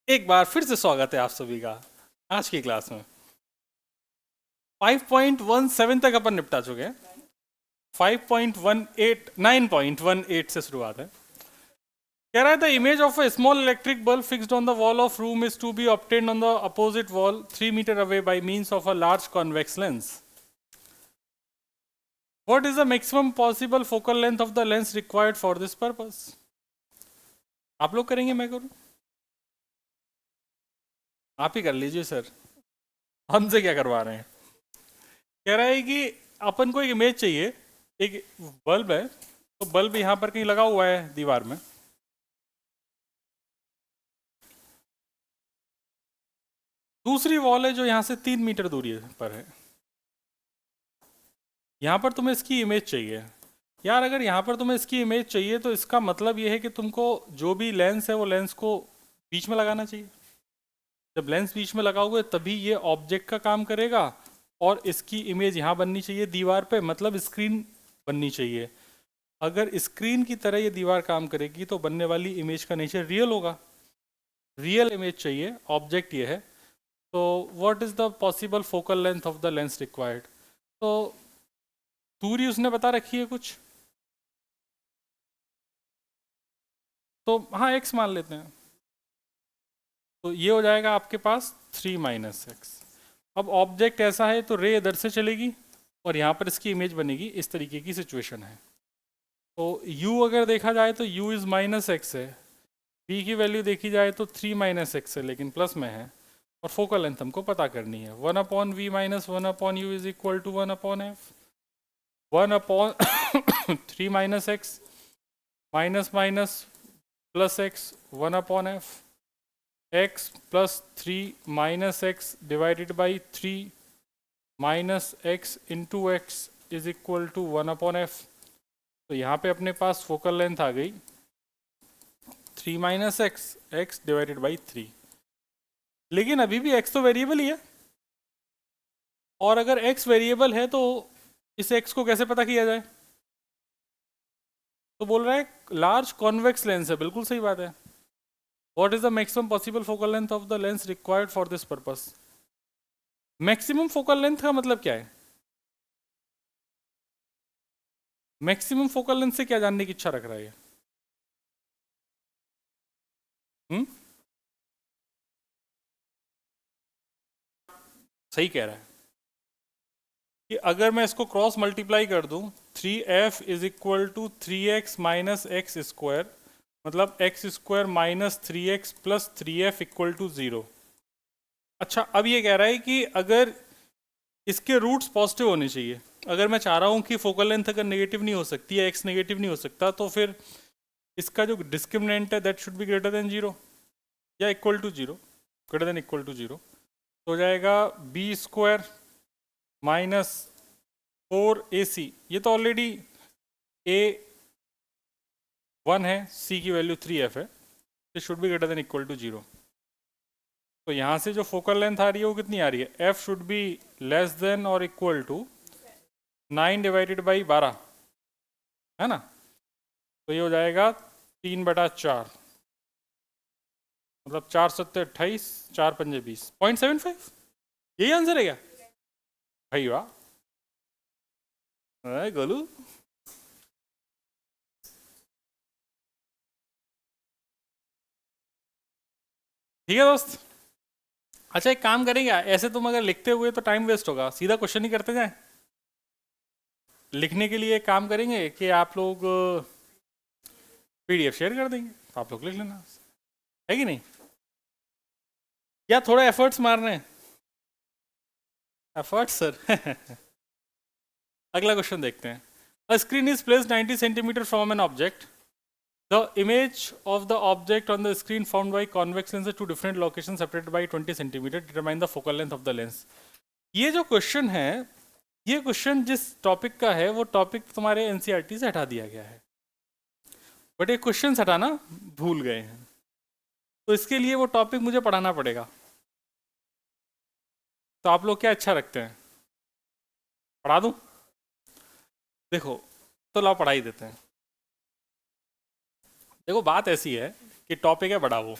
एक बार फिर से स्वागत है आप सभी का आज की क्लास में। 5.17 तक अपन निपटा चुके हैं। 5.18 9.18 से शुरुआत है। कह रहा है the image of a small electric bulb fixed on the wall of room is to be obtained on the opposite wall 3 metre away by means of a large convex lens. What is the maximum possible focal length of the lens required for this purpose. आप लोग करेंगे मैं करूं? आप ही कर लीजिए sir, हमसे क्या करवा रहे हैं। कह रहा है कि अपन को एक इमेज चाहिए। एक बल्ब है, तो बल्ब यहाँ पर कहीं लगा हुआ है दीवार में। दूसरी वॉल है जो यहाँ से 3 मीटर दूरी पर है। यहाँ पर तुम्हें इसकी इमेज चाहिए। यार अगर यहाँ पर तुम्हें इसकी इमेज चाहिए तो इसका मतलब ये है कि तुमको जो भी लेंस है वो लेंस को बीच में लगाना चाहिए। जब लेंस बीच में लगा हुआ है तभी ये ऑब्जेक्ट का काम करेगा और इसकी इमेज यहाँ बननी चाहिए दीवार पे, मतलब स्क्रीन बननी चाहिए। अगर स्क्रीन की तरह ये दीवार काम करेगी तो बनने वाली इमेज का नेचर रियल होगा। रियल इमेज चाहिए, ऑब्जेक्ट ये है। तो what is the possible focal length of the lens required. तो दूरी उसने बता रखी है कुछ, तो हाँ एक्स मान लेते हैं। तो ये हो जाएगा आपके पास 3 - x। अब ऑब्जेक्ट ऐसा है तो रे इधर से चलेगी और यहाँ पर इसकी इमेज बनेगी। इस तरीके की सिचुएशन है। तो u अगर देखा जाए तो u इज़ -x है। v की वैल्यू देखी जाए तो 3 - x है लेकिन प्लस में है। और फोकल लेंथ हमको पता करनी है। 1/v - 1/u is equal to 1/f। 1/3 - x minus minus plus x 1/f। x plus 3 - x divided by 3 minus x into x is equal to 1/f। तो यहाँ पे अपने पास फोकल लेंथ आ गई 3 - x डिवाइडेड बाई 3। लेकिन अभी भी x तो variable ही है, और अगर x वेरिएबल है तो इस x को कैसे पता किया जाए। तो बोल रहा है लार्ज कॉन्वेक्स लेंस है, बिल्कुल सही बात है। What is the maximum possible focal length of the lens required for this purpose. Maximum focal length का मतलब क्या है? मैक्सिमम फोकल लेंथ से क्या जानने की इच्छा रख रहा है ये? हम्म, सही कह रहा है कि अगर मैं इसको क्रॉस मल्टीप्लाई कर दूं 3f is equal to 3x minus x square, मतलब x square minus 3x plus 3f equal to 0। अच्छा अब ये कह रहा है कि अगर इसके रूट्स पॉजिटिव होने चाहिए। अगर मैं चाह रहा हूँ कि फोकल लेंथ अगर नेगेटिव नहीं हो सकती या एक्स नेगेटिव नहीं हो सकता तो फिर इसका जो डिस्क्रिमिनेंट है that should be greater than 0 या equal to 0, greater than equal to 0। तो हो जाएगा बी स्क्वायर माइनस 4ac। ये तो ऑलरेडी a 1 है, c की वैल्यू 3f है, it should be greater than equal to 0। तो यहाँ से जो फोकल लेंथ आ रही है वो कितनी आ रही है, f should be less than और इक्वल टू 9 डिवाइडेड बाई 12, है ना। तो ये हो जाएगा 3/4, मतलब 4×7 = 28, 4×5 = 20, 0.75। यही आंसर है क्या भाई? वाह गोलू। ठीक है दोस्त। अच्छा एक काम करेंगे, ऐसे तुम अगर लिखते हुए तो टाइम वेस्ट होगा, सीधा क्वेश्चन ही करते जाएं। लिखने के लिए एक काम करेंगे कि आप लोग पीडीएफ शेयर कर देंगे, तो आप लोग लिख लेना, है कि नहीं। या थोड़ा एफर्ट्स मारने हैं। एफर्ट्स सर अगला क्वेश्चन देखते हैं। A screen is placed 90 centimetre from an object. The image of the object on the screen formed by convex lenses to different locations separated by 20 centimeter determine the focal length of the lens। ये जो question है, ये question जिस topic का है वो topic तुम्हारे NCERT से हटा दिया गया है, बट ये क्वेश्चन हटाना भूल गए हैं, तो इसके लिए वो टॉपिक मुझे पढ़ाना पड़ेगा। तो आप लोग क्या अच्छा रखते हैं, पढ़ा दूं? देखो, तो लाओ पढ़ा ही देते हैं। देखो बात ऐसी है कि टॉपिक है बड़ा वो,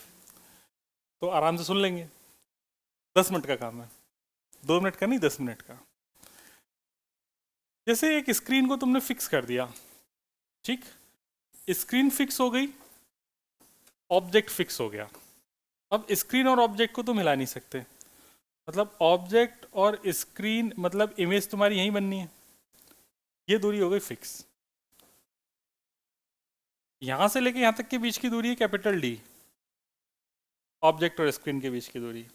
तो आराम से सुन लेंगे। 10 मिनट का काम है, 2 मिनट का नहीं, 10 मिनट का। जैसे एक स्क्रीन को तुमने फिक्स कर दिया, ठीक, स्क्रीन फिक्स हो गई, ऑब्जेक्ट फिक्स हो गया। अब स्क्रीन और ऑब्जेक्ट को तुम हिला नहीं सकते, मतलब ऑब्जेक्ट और स्क्रीन, मतलब इमेज तुम्हारी यहीं बननी है, ये दूरी हो गई फिक्स। यहां से लेके यहां तक के बीच की दूरी है कैपिटल डी, ऑब्जेक्ट और स्क्रीन के बीच की दूरी।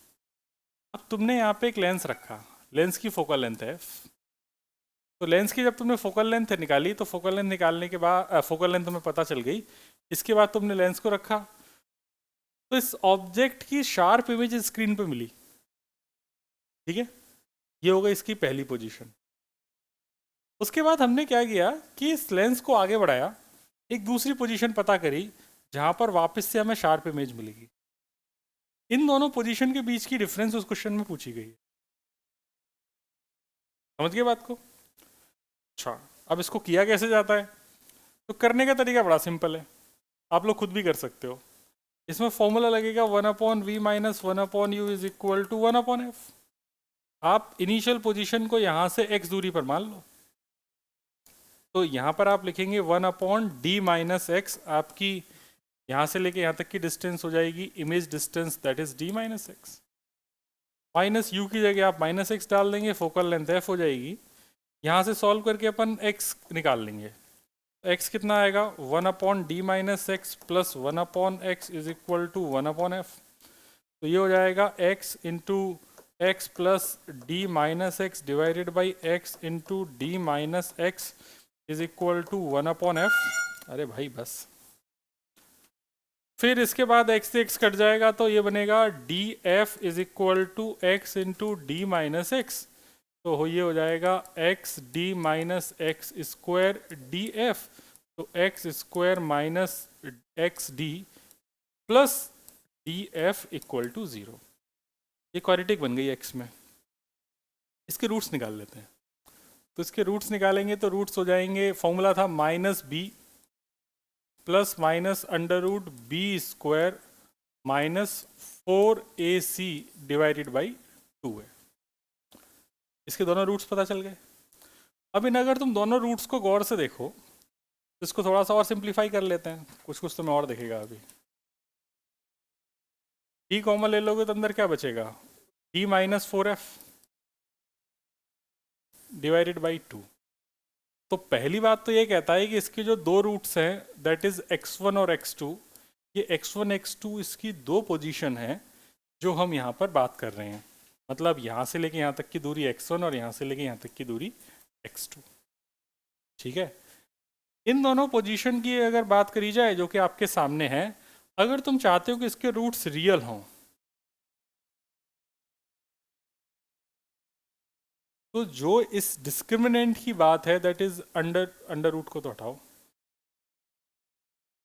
अब तुमने यहाँ पे एक लेंस रखा, लेंस की फोकल लेंथ है, तो लेंस की जब तुमने फोकल लेंथ निकाली, तो फोकल लेंथ निकालने के बाद फोकल लेंथ तुम्हें पता चल गई, इसके बाद तुमने लेंस को रखा, तो इस ऑब्जेक्ट की शार्प इमेज स्क्रीन पे मिली, ठीक है, ये हो गई इसकी पहली पोजीशन। उसके बाद हमने क्या किया कि इस लेंस को आगे बढ़ाया, एक दूसरी पोजीशन पता करी जहां पर वापस से हमें शार्प इमेज मिलेगी। इन दोनों पोजीशन के बीच की डिफरेंस उस क्वेश्चन में पूछी गई है। समझ गए बात को? अच्छा, अब इसको किया कैसे जाता है? तो करने का तरीका बड़ा सिंपल है, आप लोग खुद भी कर सकते हो। इसमें फॉर्मूला लगेगा 1/v minus 1/u is equal to 1/f। आप इनिशियल पोजीशन को यहां से x दूरी पर मान लो, तो यहां पर आप लिखेंगे 1/d माइनस एक्स, आपकी यहां से लेके यहां तक की डिस्टेंस हो जाएगी image distance, that is d minus x. Minus you की जगह आप माइनस एक्स डाल देंगे, फोकल लेंथ f हो जाएगी। यहाँ से सॉल्व करके अपन x निकाल लेंगे, x कितना आएगा 1/d minus x plus 1/x is equal to 1/f। तो ये हो जाएगा x into x plus d minus x divided by x into d minus x is equal to 1/f। अरे भाई बस, फिर इसके बाद x से x कट जाएगा, तो ये बनेगा d f is equal to x into d minus x. तो ये हो जाएगा x d minus x square d f, तो x square minus x d plus d f equal to 0। ये क्वाड्रेटिक बन गई x में। इसके रूट्स निकाल लेते हैं, तो इसके रूट्स निकालेंगे तो रूट्स हो जाएंगे, फॉर्मूला था minus b plus minus under root b square minus 4ac divided by 2 है। इसके दोनों रूट्स पता चल गए। अब इन अगर तुम दोनों रूट्स को गौर से देखो, तो इसको थोड़ा सा और सिंप्लीफाई कर लेते हैं, कुछ कुछ तुम्हें और दिखेगा। अभी d कॉमन ले लोगे तो अंदर क्या बचेगा, d minus 4f divided by 2। तो पहली बात तो ये कहता है कि इसके जो दो रूट्स हैं, दैट इज x1 और x2, ये x1 x2 इसकी दो पोजीशन है जो हम यहाँ पर बात कर रहे हैं। मतलब यहाँ से लेके यहाँ तक की दूरी x1 और यहाँ से लेके यहाँ तक की दूरी x2, ठीक है। इन दोनों पोजीशन की अगर बात करी जाए जो कि आपके सामने है, अगर तुम चाहते हो कि इसके रूट्स रियल हों, तो जो इस डिस्क्रिमिनेंट की बात है, दैट इज अंडर रूट को तो हटाओ,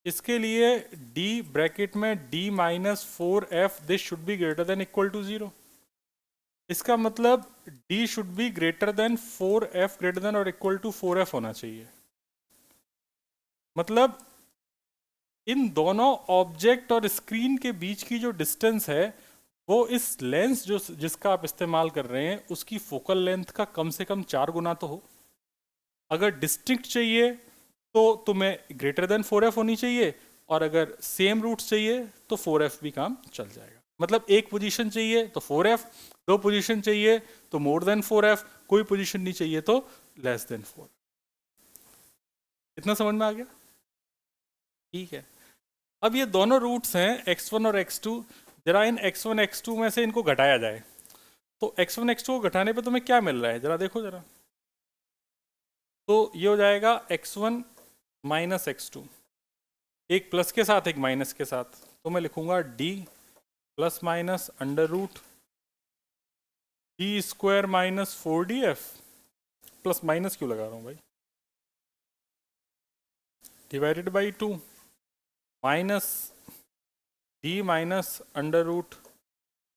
इसके लिए d ब्रैकेट में d minus 4f this should be greater than equal to 0। इसका मतलब d should be greater than 4f greater than और इक्वल टू 4f होना चाहिए। मतलब इन दोनों ऑब्जेक्ट और स्क्रीन के बीच की जो डिस्टेंस है, वो इस लेंस जो जिसका आप इस्तेमाल कर रहे हैं उसकी फोकल लेंथ का कम से कम 4 गुना तो हो। अगर डिस्टिंक्ट चाहिए तो तुम्हें ग्रेटर देन 4f होनी चाहिए, और अगर सेम रूट्स चाहिए तो 4f भी काम चल जाएगा। मतलब एक पोजीशन चाहिए तो 4f, दो पोजीशन चाहिए तो मोर देन 4f, कोई पोजीशन नहीं चाहिए तो लेस देन 4। इतना समझ में आ गया? ठीक है। अब ये दोनों रूट्स हैं x1 और x2, जरा इन x1 x2 में से इनको घटाया जाए, तो x1 x2 को घटाने पे तुम्हें क्या मिल रहा है, जरा देखो जरा। तो ये हो जाएगा x1 माइनस x2, एक प्लस के साथ एक माइनस के साथ, तो मैं लिखूंगा d plus minus under root d square minus 4df, plus minus क्यों लगा रहा हूँ भाई, divided by 2 minus d minus under root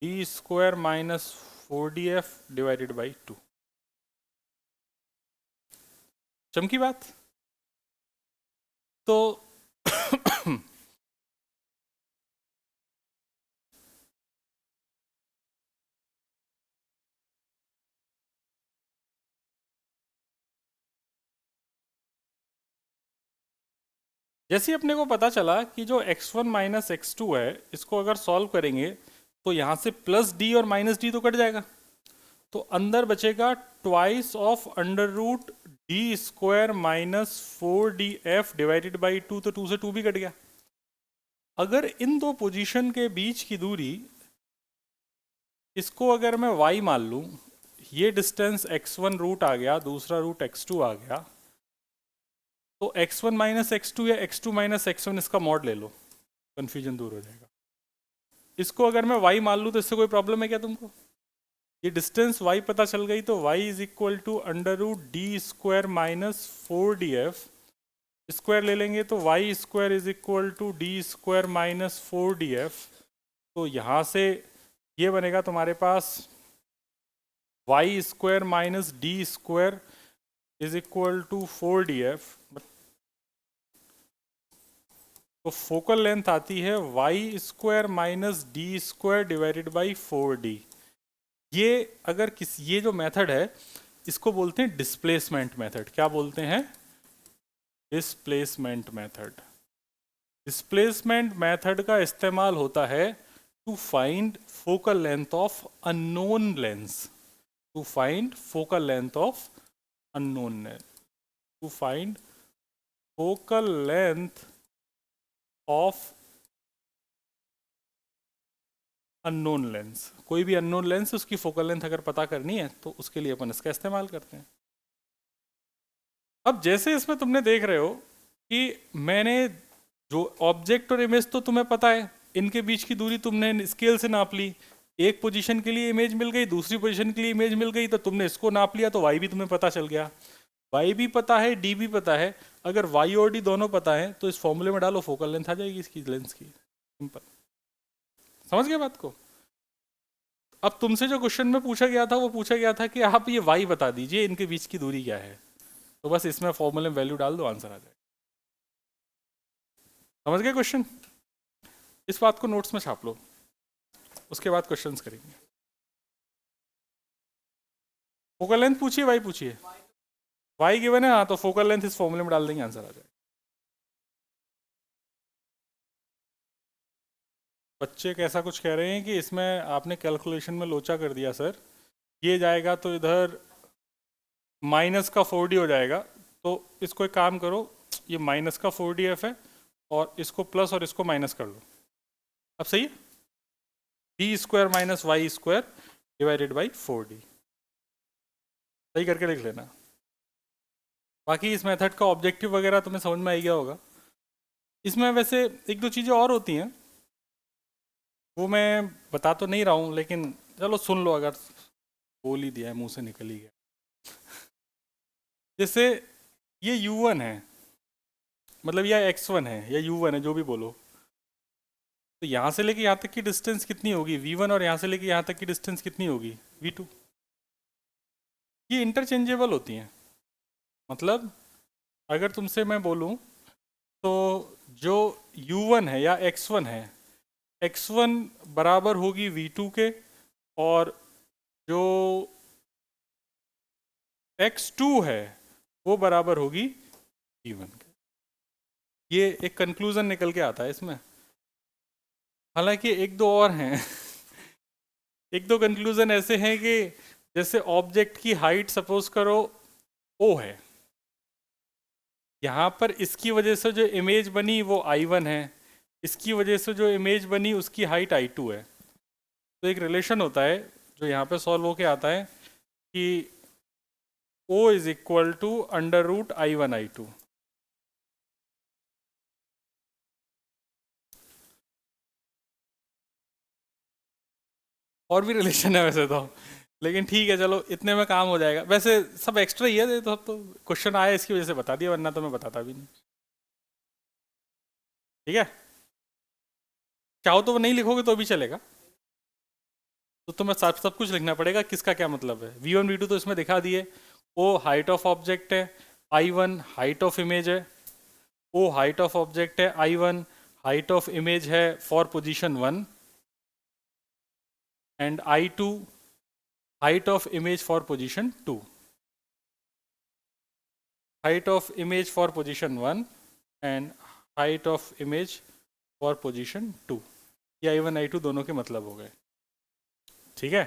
d square minus 4df divided by 2। चमकी बात? तो जैसे ही अपने को पता चला कि जो x1 माइनस x2 है इसको अगर सॉल्व करेंगे तो यहाँ से प्लस डी और माइनस डी तो कट जाएगा, तो अंदर बचेगा twice of under root d square minus 4df divided by 2, तो 2 से 2 भी कट गया। अगर इन दो पोजीशन के बीच की दूरी, इसको अगर मैं y मान लूँ, ये डिस्टेंस x1 रूट आ गया, दूसरा रूट x2 आ गया, तो x1 माइनस x2 या x2 माइनस x1 इसका मॉड ले लो, कन्फ्यूजन दूर हो जाएगा। इसको अगर मैं y मान लूँ तो इससे कोई प्रॉब्लम है क्या तुमको? ये डिस्टेंस y पता चल गई तो y is equal to under root d square minus 4df, square ले लेंगे तो y square is equal to d square minus 4df। तो यहाँ से ये बनेगा तुम्हारे पास y square minus d square is equal to 4df। तो फोकल लेंथ आती है y square minus d square divided by 4d। ये अगर ये जो मेथड है इसको बोलते हैं डिस्प्लेसमेंट मेथड। क्या बोलते हैं? Displacement method. डिस्प्लेसमेंट मेथड का इस्तेमाल होता है to find focal length of unknown lens, to find focal length of unknown, to find focal length of unknown lens. कोई भी अननोन लेंस उसकी फोकल लेंथ अगर पता करनी है तो उसके लिए अपन इसका इस्तेमाल करते हैं। अब जैसे इसमें तुमने देख रहे हो कि मैंने जो ऑब्जेक्ट और इमेज तो तुम्हें पता है, इनके बीच की दूरी तुमने स्केल से नाप ली, एक पोजीशन के लिए इमेज मिल गई, दूसरी पोजीशन के लिए इमेज मिल गई, तो तुमने इसको नाप लिया तो वाई भी तुम्हें पता चल गया। वाई भी पता है, डी भी पता है। अगर वाई और डी दोनों पता है तो इस फॉर्मूले में डालो, फोकल लेंथ आ जाएगी इसकी लेंस की। सिंपल, समझ गए बात को? अब तुमसे जो क्वेश्चन में पूछा गया था वो पूछा गया था कि आप ये वाई बता दीजिए, इनके बीच की दूरी क्या है, तो बस इसमें फॉर्मूले में वैल्यू डाल दो, आंसर आ जाएगा। समझ गए क्वेश्चन? इस बात को नोट्स में छाप लो, उसके बाद क्वेश्चंस करेंगे। फोकल लेंथ पूछिए, वाई पूछिए। वाई गिवन है, हाँ, तो फोकल लेंथ इस फॉर्मूले में डाल देंगे, आंसर आ जाएगा। बच्चे कैसा कुछ कह रहे हैं कि इसमें आपने कैलकुलेशन में लोचा कर दिया सर, ये जाएगा तो इधर माइनस का 4d हो जाएगा। तो इसको एक काम करो, ये माइनस का 4df है और इसको प्लस और इसको माइनस कर लो। अब सही है? D square minus y square divided by 4d, सही करके लिख लेना। बाकी इस मेथड का ऑब्जेक्टिव वगैरह तुम्हें समझ में आ गया होगा। इसमें वैसे एक दो चीज़ें और होती हैं, वो मैं बता तो नहीं रहा हूँ, लेकिन चलो सुन लो, अगर बोल ही दिया है, मुंह से निकल ही गया। जैसे ये u1 है, मतलब या x1 है या u1 है, जो भी बोलो, तो यहाँ से लेके यहाँ तक की डिस्टेंस कितनी होगी v1, और यहाँ से लेके यहाँ तक की डिस्टेंस कितनी होगी v2। ये इंटरचेंजेबल होती हैं। मतलब अगर तुमसे मैं बोलूँ तो जो u1 है या x1 है, x1 बराबर होगी v2 के, और जो x2 है वो बराबर होगी v1 के। ये एक कंक्लूजन निकल के आता है इसमें। हालांकि एक दो और हैं एक दो कंक्लूजन ऐसे हैं कि जैसे ऑब्जेक्ट की हाइट सपोज करो o है, यहाँ पर इसकी वजह से जो इमेज बनी वो I1 है, इसकी वजह से जो इमेज बनी उसकी हाइट I2 है। तो एक रिलेशन होता है जो यहाँ पे सॉल्व होके आता है कि O is equal to under root I1 I2। और भी रिलेशन है वैसे तो, लेकिन ठीक है, चलो इतने में काम हो जाएगा। वैसे सब एक्स्ट्रा ही है, तो सब तो क्वेश्चन आया इसकी वजह से बता दिया, वरना तो मैं बताता भी नहीं। ठीक है, चाहो तो वो नहीं लिखोगे तो भी चलेगा, तो तुम्हें सब कुछ लिखना पड़ेगा, किसका क्या मतलब है। v1 v2 तो इसमें दिखा दिए। o हाइट ऑफ ऑब्जेक्ट है, I1 हाइट ऑफ इमेज है। o हाइट ऑफ ऑब्जेक्ट है, I1 हाइट ऑफ इमेज है for position 1, and I2 height of image for position 2, height of image for position 1 and height of image for position 2। ये I1 I2 दोनों के मतलब हो गए। ठीक है,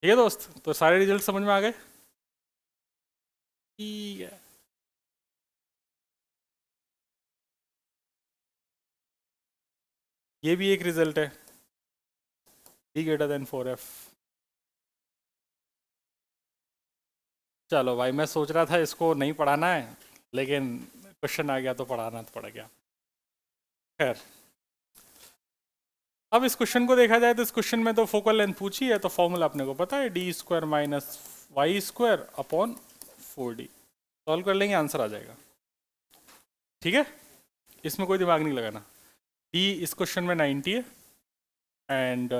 ठीक है दोस्त, तो सारे रिजल्ट समझ में आ गए। ठीक है, ये भी एक रिजल्ट है, d ग्रेटर देन 4f। चलो भाई, मैं सोच रहा था इसको नहीं पढ़ाना है, लेकिन क्वेश्चन आ गया तो पढ़ाना तो पड़ गया। खैर, अब इस क्वेश्चन को देखा जाए तो इस क्वेश्चन में तो फोकल लेंथ पूछी है, तो फॉर्मूला अपने को पता है, d square minus y square upon 4d। Solve कर लेंगे, आंसर आ जाएगा। ठीक है, इसमें कोई दिमाग नहीं लगाना। डी इस क्वेश्चन में 90 है, एंड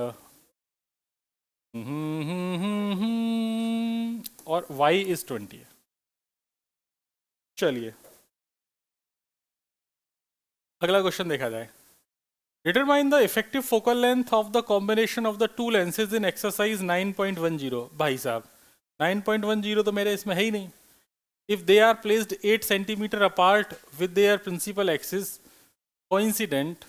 और y इज 20 है। चलिए अगला क्वेश्चन देखा जाए। Determine the effective focal length of the combination of the two lenses in exercise 9.10। भाई साहब 9.10 तो मेरे इसमें है ही नहीं। If they are placed 8 centimeter apart with their principal axis coincident,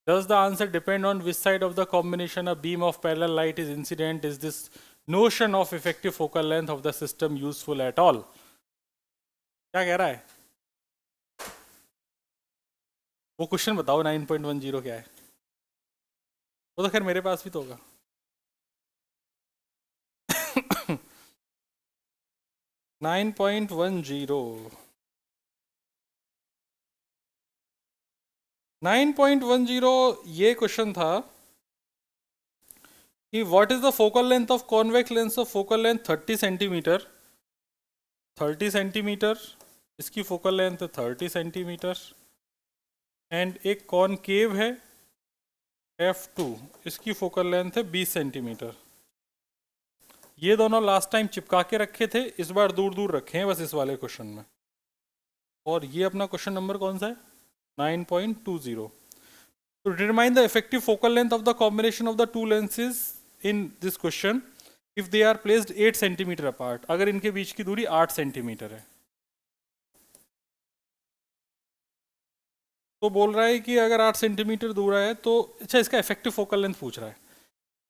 does the answer depend on which side of the combination a beam of parallel light is incident? Is this notion of effective focal length of the system useful at all? क्या कह रहा है वो question बताओ। 9.10 क्या है? वो तो खैर मेरे पास भी तो होगा। नाइन पॉइंट वन जीरो 9.10 ये क्वेश्चन था कि what is the focal length of convex lens of focal length 30 centimetre. 30 centimetre इसकी फोकल लेंथ 30 सेंटीमीटर, एंड एक कॉनकेव है F2, इसकी फोकल लेंथ है 20 सेंटीमीटर। ये दोनों लास्ट टाइम चिपका के रखे थे, इस बार दूर दूर रखे हैं बस इस वाले क्वेश्चन में। और ये अपना क्वेश्चन नंबर कौन सा है? 9.20। तो determine the effective focal length of the combination of the two lenses in this question if they are placed 8 centimetre apart. अगर इनके बीच की दूरी 8 सेंटीमीटर है, तो बोल रहा है कि अगर 8 सेंटीमीटर दूर है तो अच्छा, इसका इफेक्टिव फोकल लेंथ पूछ रहा है।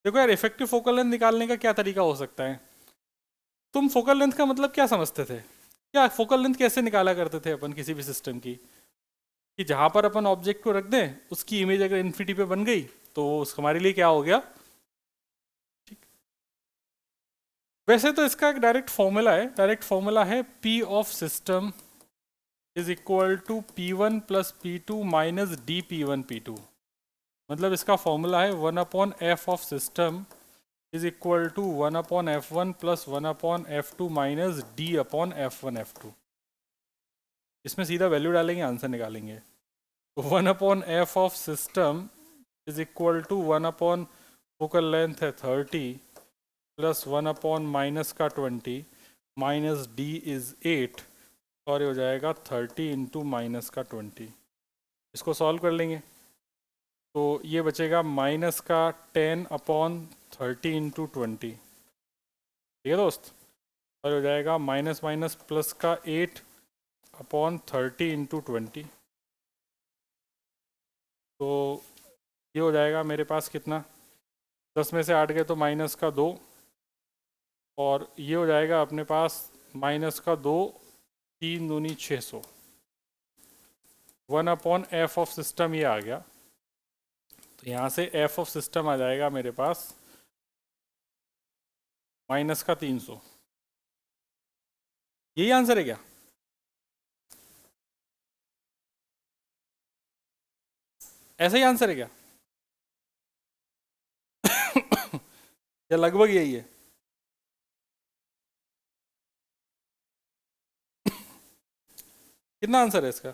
देखो यार, इफेक्टिव फोकल लेंथ निकालने का क्या तरीका हो सकता है? तुम फोकल लेंथ का मतलब क्या समझते थे? क्या फोकल लेंथ कैसे निकाला करते थे अपन किसी भी सिस्टम की? कि जहां पर अपन ऑब्जेक्ट को रख दें, उसकी इमेज अगर इन्फिनिटी पे बन गई तो हमारे लिए क्या हो गया। ठीक, वैसे तो इसका एक डायरेक्ट फॉर्मूला है, डायरेक्ट फॉर्मूला है P of system is equal to P1 plus P2 minus DP1 P2। मतलब इसका फॉर्मूला है 1/f of system is equal to 1/f1 plus 1/f2 minus D/f1 F2। इसमें सीधा वैल्यू डालेंगे, आंसर निकालेंगे। तो 1/f of system is equal to 1/ focal length है 30 plus 1/ minus का 20 माइनस D इज 8, और ये हो जाएगा 30 इंटू माइनस का 20। इसको सॉल्व कर लेंगे तो ये बचेगा माइनस का 10/30 इंटू 20। ठीक है दोस्त, और हो जाएगा माइनस माइनस प्लस का 8/30 इंटू 20। तो ये हो जाएगा मेरे पास कितना, 10 में से 8 गए तो माइनस का 2, और ये हो जाएगा अपने पास माइनस का 2, 3 दूनी 600। 1/f ऑफ सिस्टम ये आ गया, तो यहाँ से f ऑफ सिस्टम आ जाएगा मेरे पास माइनस का 300। यही आंसर है क्या? ऐसा ही आंसर है क्या? या लगभग यही है? कितना आंसर है इसका?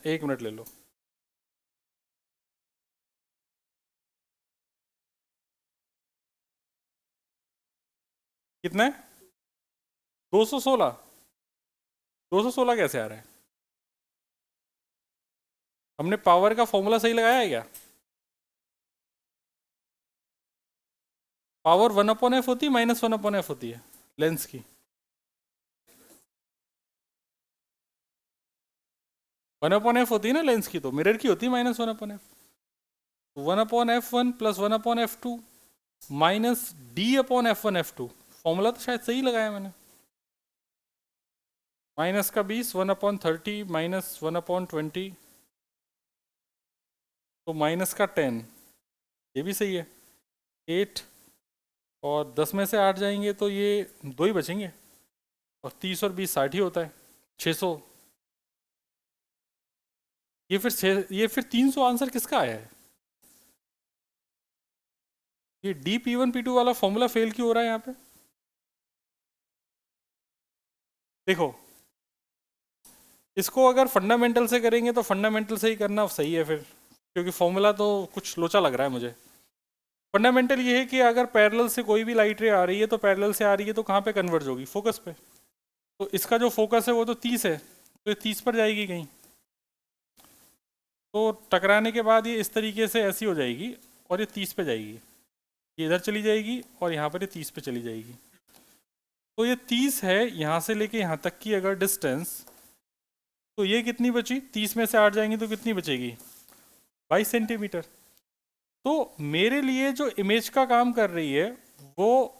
एक मिनट ले लो। कितना है? 216। 216 कैसे आ रहा है? हमने पावर का फॉर्मूला सही लगाया है क्या? पावर 1/f होती है, -1/f होती है? लेंस की? 1/f होती है ना लेंस की, तो मिरर की होती है -1/f। 1/f1 plus 1/f2 minus D/f1 f2। Formula तो शायद सही लगाया मैंने। माइनस का 20, 1/30 माइनस 1/20, तो माइनस का 10, ये भी सही है। 8 और 10 में से 8 जाएंगे तो ये 2 ही बचेंगे, और 30 और 20 60 ही होता है, 600। ये फिर 300 आंसर किसका आया है? ये D/P1/P2 वाला फॉर्मूला फेल क्यों हो रहा है यहाँ पे? देखो, इसको अगर फंडामेंटल से करेंगे तो फंडामेंटल से ही करना सही है फिर, क्योंकि फॉर्मूला तो कुछ लोचा लग रहा है मुझे। फंडामेंटल ये है कि अगर पैरेलल से कोई भी लाइट रे आ रही है तो पैरेलल से आ रही है तो कहाँ पे कन्वर्ज होगी? फोकस पे। तो इसका जो फोकस है वो तो 30 है, तो ये 30 पर जाएगी कहीं, तो टकराने के बाद ये इस तरीके से ऐसी हो जाएगी और ये 30 पे जाएगी, ये इधर चली जाएगी और यहाँ पर ये 30 पे चली जाएगी। तो ये 30 है यहाँ से लेके यहाँ तक की अगर डिस्टेंस, तो ये कितनी बची? 30 में से 8 जाएंगी तो कितनी बचेगी? 22 सेंटीमीटर। तो मेरे लिए जो इमेज का काम कर रही है वो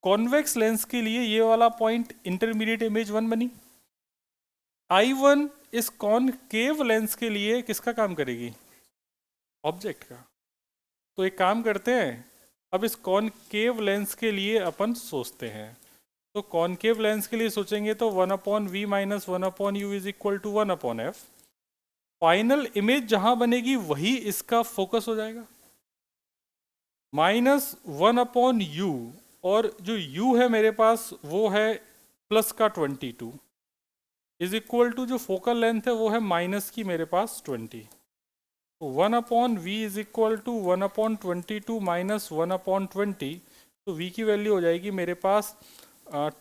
कॉन्वेक्स लेंस के लिए ये वाला पॉइंट इंटरमीडिएट इमेज 1 बनी। I1 इस कॉनकेव लेंस के लिए किसका काम करेगी? ऑब्जेक्ट का। तो एक काम करते हैं, अब इस कॉनकेव लेंस के लिए अपन सोचते हैं। तो कॉनकेव लेंस के लिए सोचेंगे तो 1/v minus 1/u is equal to 1/f। Final image जहां बनेगी वही इसका फोकस हो जाएगा, -1/u, और जो u है मेरे पास वो है प्लस का 22, इज इक्वल टू जो फोकल लेंथ है वो है माइनस की मेरे पास 20। तो 1/v is equal to 1/22 minus 1/20। तो v की वैल्यू हो जाएगी मेरे पास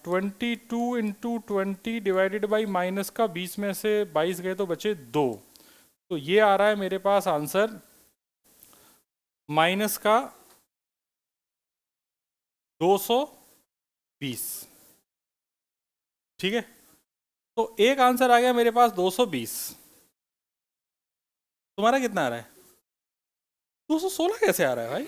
22 इंटू 20 डिवाइडेड बाई माइनस का 20 में से 22 गए तो बचे 2। तो ये आ रहा है मेरे पास आंसर माइनस का 220। ठीक है, तो एक आंसर आ गया मेरे पास 220। तुम्हारा कितना आ रहा है? 216 कैसे आ रहा है भाई?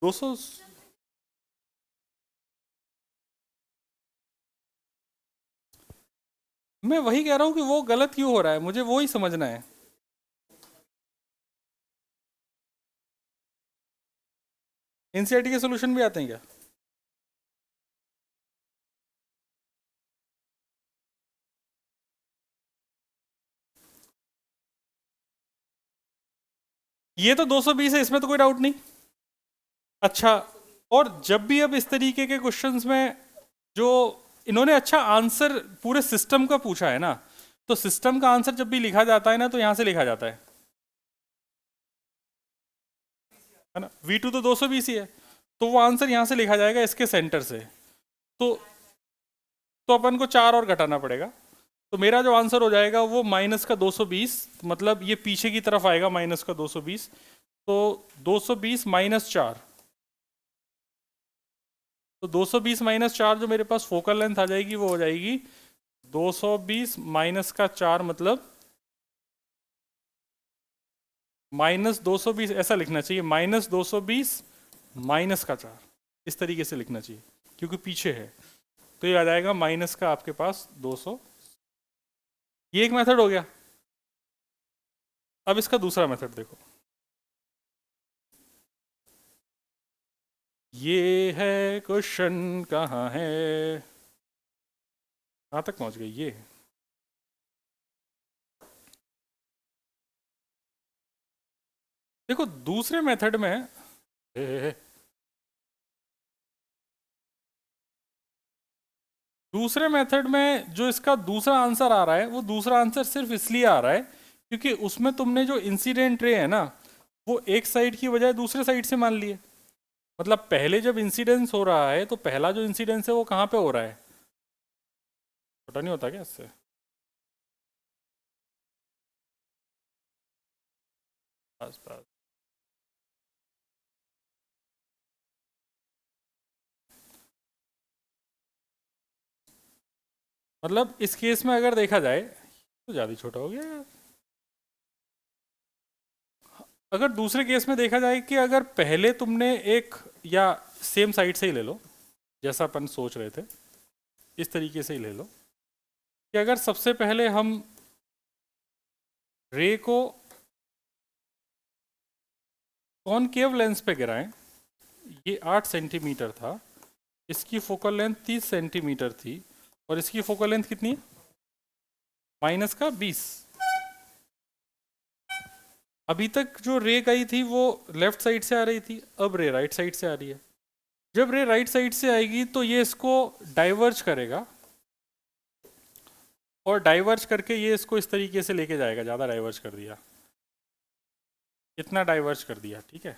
200। मैं वही कह रहा हूँ कि वो गलत क्यों हो रहा है, मुझे वो ही समझना है। एनसीईआरटी के सोल्यूशन भी आते हैं क्या? ये तो 220 है, इसमें तो कोई डाउट नहीं। अच्छा, और जब भी अब इस तरीके के क्वेश्चंस में जो इन्होंने अच्छा आंसर पूरे सिस्टम का पूछा है ना, तो सिस्टम का आंसर जब भी लिखा जाता है ना तो यहां से लिखा जाता है ना। V2 तो 220 ही है, तो वो आंसर यहां से लिखा जाएगा इसके सेंटर से। तो अपन को 4 और घटाना पड़ेगा, तो मेरा जो आंसर हो जाएगा वो माइनस का 220, मतलब ये पीछे की तरफ आएगा माइनस का 220। तो 220 माइनस 4, तो 220 माइनस 4 जो मेरे पास फोकल लेंथ आ जाएगी वो हो जाएगी 220 माइनस का 4, मतलब -220। ऐसा लिखना चाहिए, -220 माइनस का 4, इस तरीके से लिखना चाहिए क्योंकि पीछे है। तो ये आ जाएगा माइनस का आपके पास 200। ये एक मेथड हो गया। अब इसका दूसरा मेथड देखो, ये है क्वेश्चन कहाँ है, कहाँ तक पहुंच गई ये? देखो दूसरे मेथड में दूसरे मेथड में जो इसका दूसरा आंसर आ रहा है वो दूसरा आंसर सिर्फ इसलिए आ रहा है क्योंकि उसमें तुमने जो इंसिडेंट रे है ना वो एक साइड की बजाय दूसरे साइड से मान लिए। मतलब पहले जब इंसिडेंस हो रहा है तो पहला जो इंसिडेंस है वो कहाँ पे हो रहा है? पता नहीं होता क्या इससे? बस बस। मतलब इस केस में अगर देखा जाए तो ज़्यादा छोटा हो गया यार। अगर दूसरे केस में देखा जाए कि अगर पहले तुमने एक, या सेम साइड से ही ले लो जैसा अपन सोच रहे थे, इस तरीके से ही ले लो कि अगर सबसे पहले हम रे को कॉनकेव लेंस पे गिराएं, ये 8 सेंटीमीटर था, इसकी फोकल लेंथ 30 सेंटीमीटर थी, और इसकी फोकल लेंथ कितनी है, माइनस का 20। अभी तक जो रे गई थी वो लेफ्ट साइड से आ रही थी, अब रे राइट साइड से आ रही है। जब रे राइट साइड से आएगी तो ये इसको डाइवर्ज करेगा, और डाइवर्ज करके ये इसको इस तरीके से लेके जाएगा, ज़्यादा डाइवर्ज कर दिया, इतना डाइवर्ज कर दिया, ठीक है।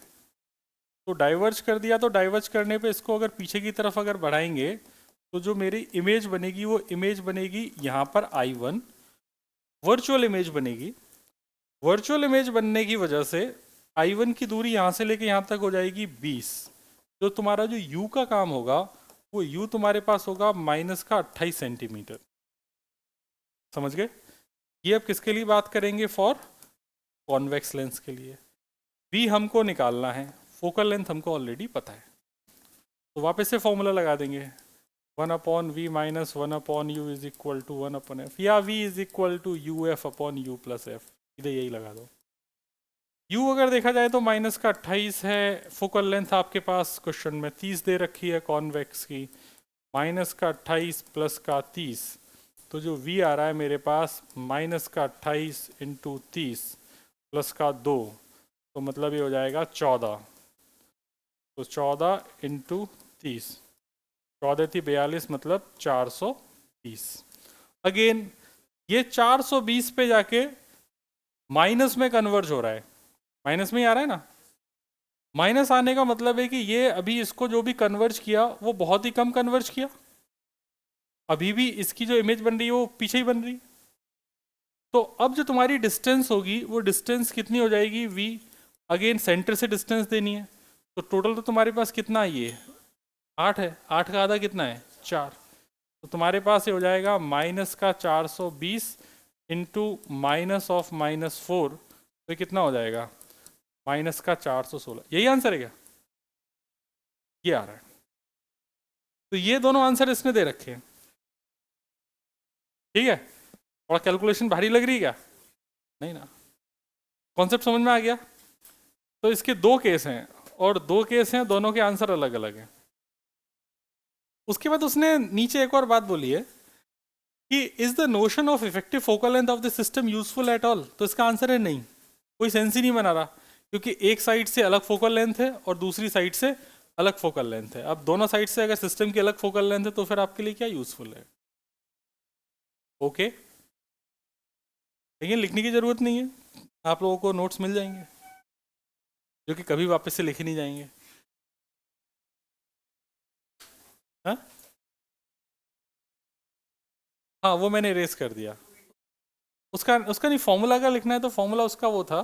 तो डाइवर्ज कर दिया, तो डाइवर्ज करने पे इसको अगर पीछे की तरफ अगर बढ़ाएंगे तो जो मेरी इमेज बनेगी वो इमेज बनेगी यहाँ पर I1, वर्चुअल इमेज बनेगी। वर्चुअल इमेज बनने की वजह से I1 की दूरी यहाँ से लेके यहाँ तक हो जाएगी 20। तो तुम्हारा जो U का काम होगा वो U तुम्हारे पास होगा माइनस का 28 सेंटीमीटर। समझ गए? ये अब किसके लिए बात करेंगे, फॉर कॉन्वेक्स लेंस के लिए। V हमको निकालना है, फोकल लेंथ हमको ऑलरेडी पता है, तो वापस से फॉर्मूला लगा देंगे, 1/v minus 1/u is equal to 1/f, या v is equal to uf/u plus f, इधर यही लगा दो। u अगर देखा जाए तो माइनस का 28 है, फोकल लेंथ आपके पास क्वेश्चन में 30 दे रखी है कॉन्वेक्स की, माइनस का 28 प्लस का 30, तो जो v आ रहा है मेरे पास माइनस का 28 इंटू 30 प्लस का 2, तो मतलब ये हो जाएगा 14। तो 14 इंटू 30, 14 थी 42, मतलब 420। अगेन ये 420 पे जाके माइनस में कन्वर्ज हो रहा है, माइनस में ही आ रहा है ना। माइनस आने का मतलब है कि ये अभी इसको जो भी कन्वर्ज किया वो बहुत ही कम कन्वर्ज किया, अभी भी इसकी जो इमेज बन रही है वो पीछे ही बन रही। तो अब जो तुम्हारी डिस्टेंस होगी वो डिस्टेंस कितनी हो जाएगी, v, अगेन सेंटर से डिस्टेंस देनी है, तो टोटल तो तुम्हारे पास कितना है, ये 8 है, 8 का आधा कितना है, 4, तो तुम्हारे पास ये हो जाएगा माइनस का 420 इंटू माइनस ऑफ -4, तो कितना हो जाएगा, माइनस का 416। यही आंसर है क्या, ये आ रहा है। तो ये दोनों आंसर इसने दे रखे हैं, ठीक है। और कैलकुलेशन भारी लग रही है क्या, नहीं ना, कॉन्सेप्ट समझ में आ गया। तो इसके दो केस हैं, और दो केस हैं, दोनों के आंसर अलग अलग हैं। उसके बाद उसने नीचे एक और बात बोली है कि is the notion of effective focal length of the system useful at all, तो इसका आंसर है नहीं, कोई सेंस ही नहीं बना रहा, क्योंकि एक साइड से अलग फोकल लेंथ है और दूसरी साइड से अलग फोकल लेंथ है। अब दोनों साइड से अगर सिस्टम की अलग फोकल लेंथ है तो फिर आपके लिए क्या यूजफुल है, ओके। लेकिन लिखने की जरूरत नहीं है, आप लोगों को नोट्स मिल जाएंगे जो कि कभी वापस से लिखे नहीं जाएंगे, हाँ हाँ, वो मैंने इरेज कर दिया। उसका उसका नहीं, फॉर्मूला का लिखना है तो फॉर्मूला उसका वो था,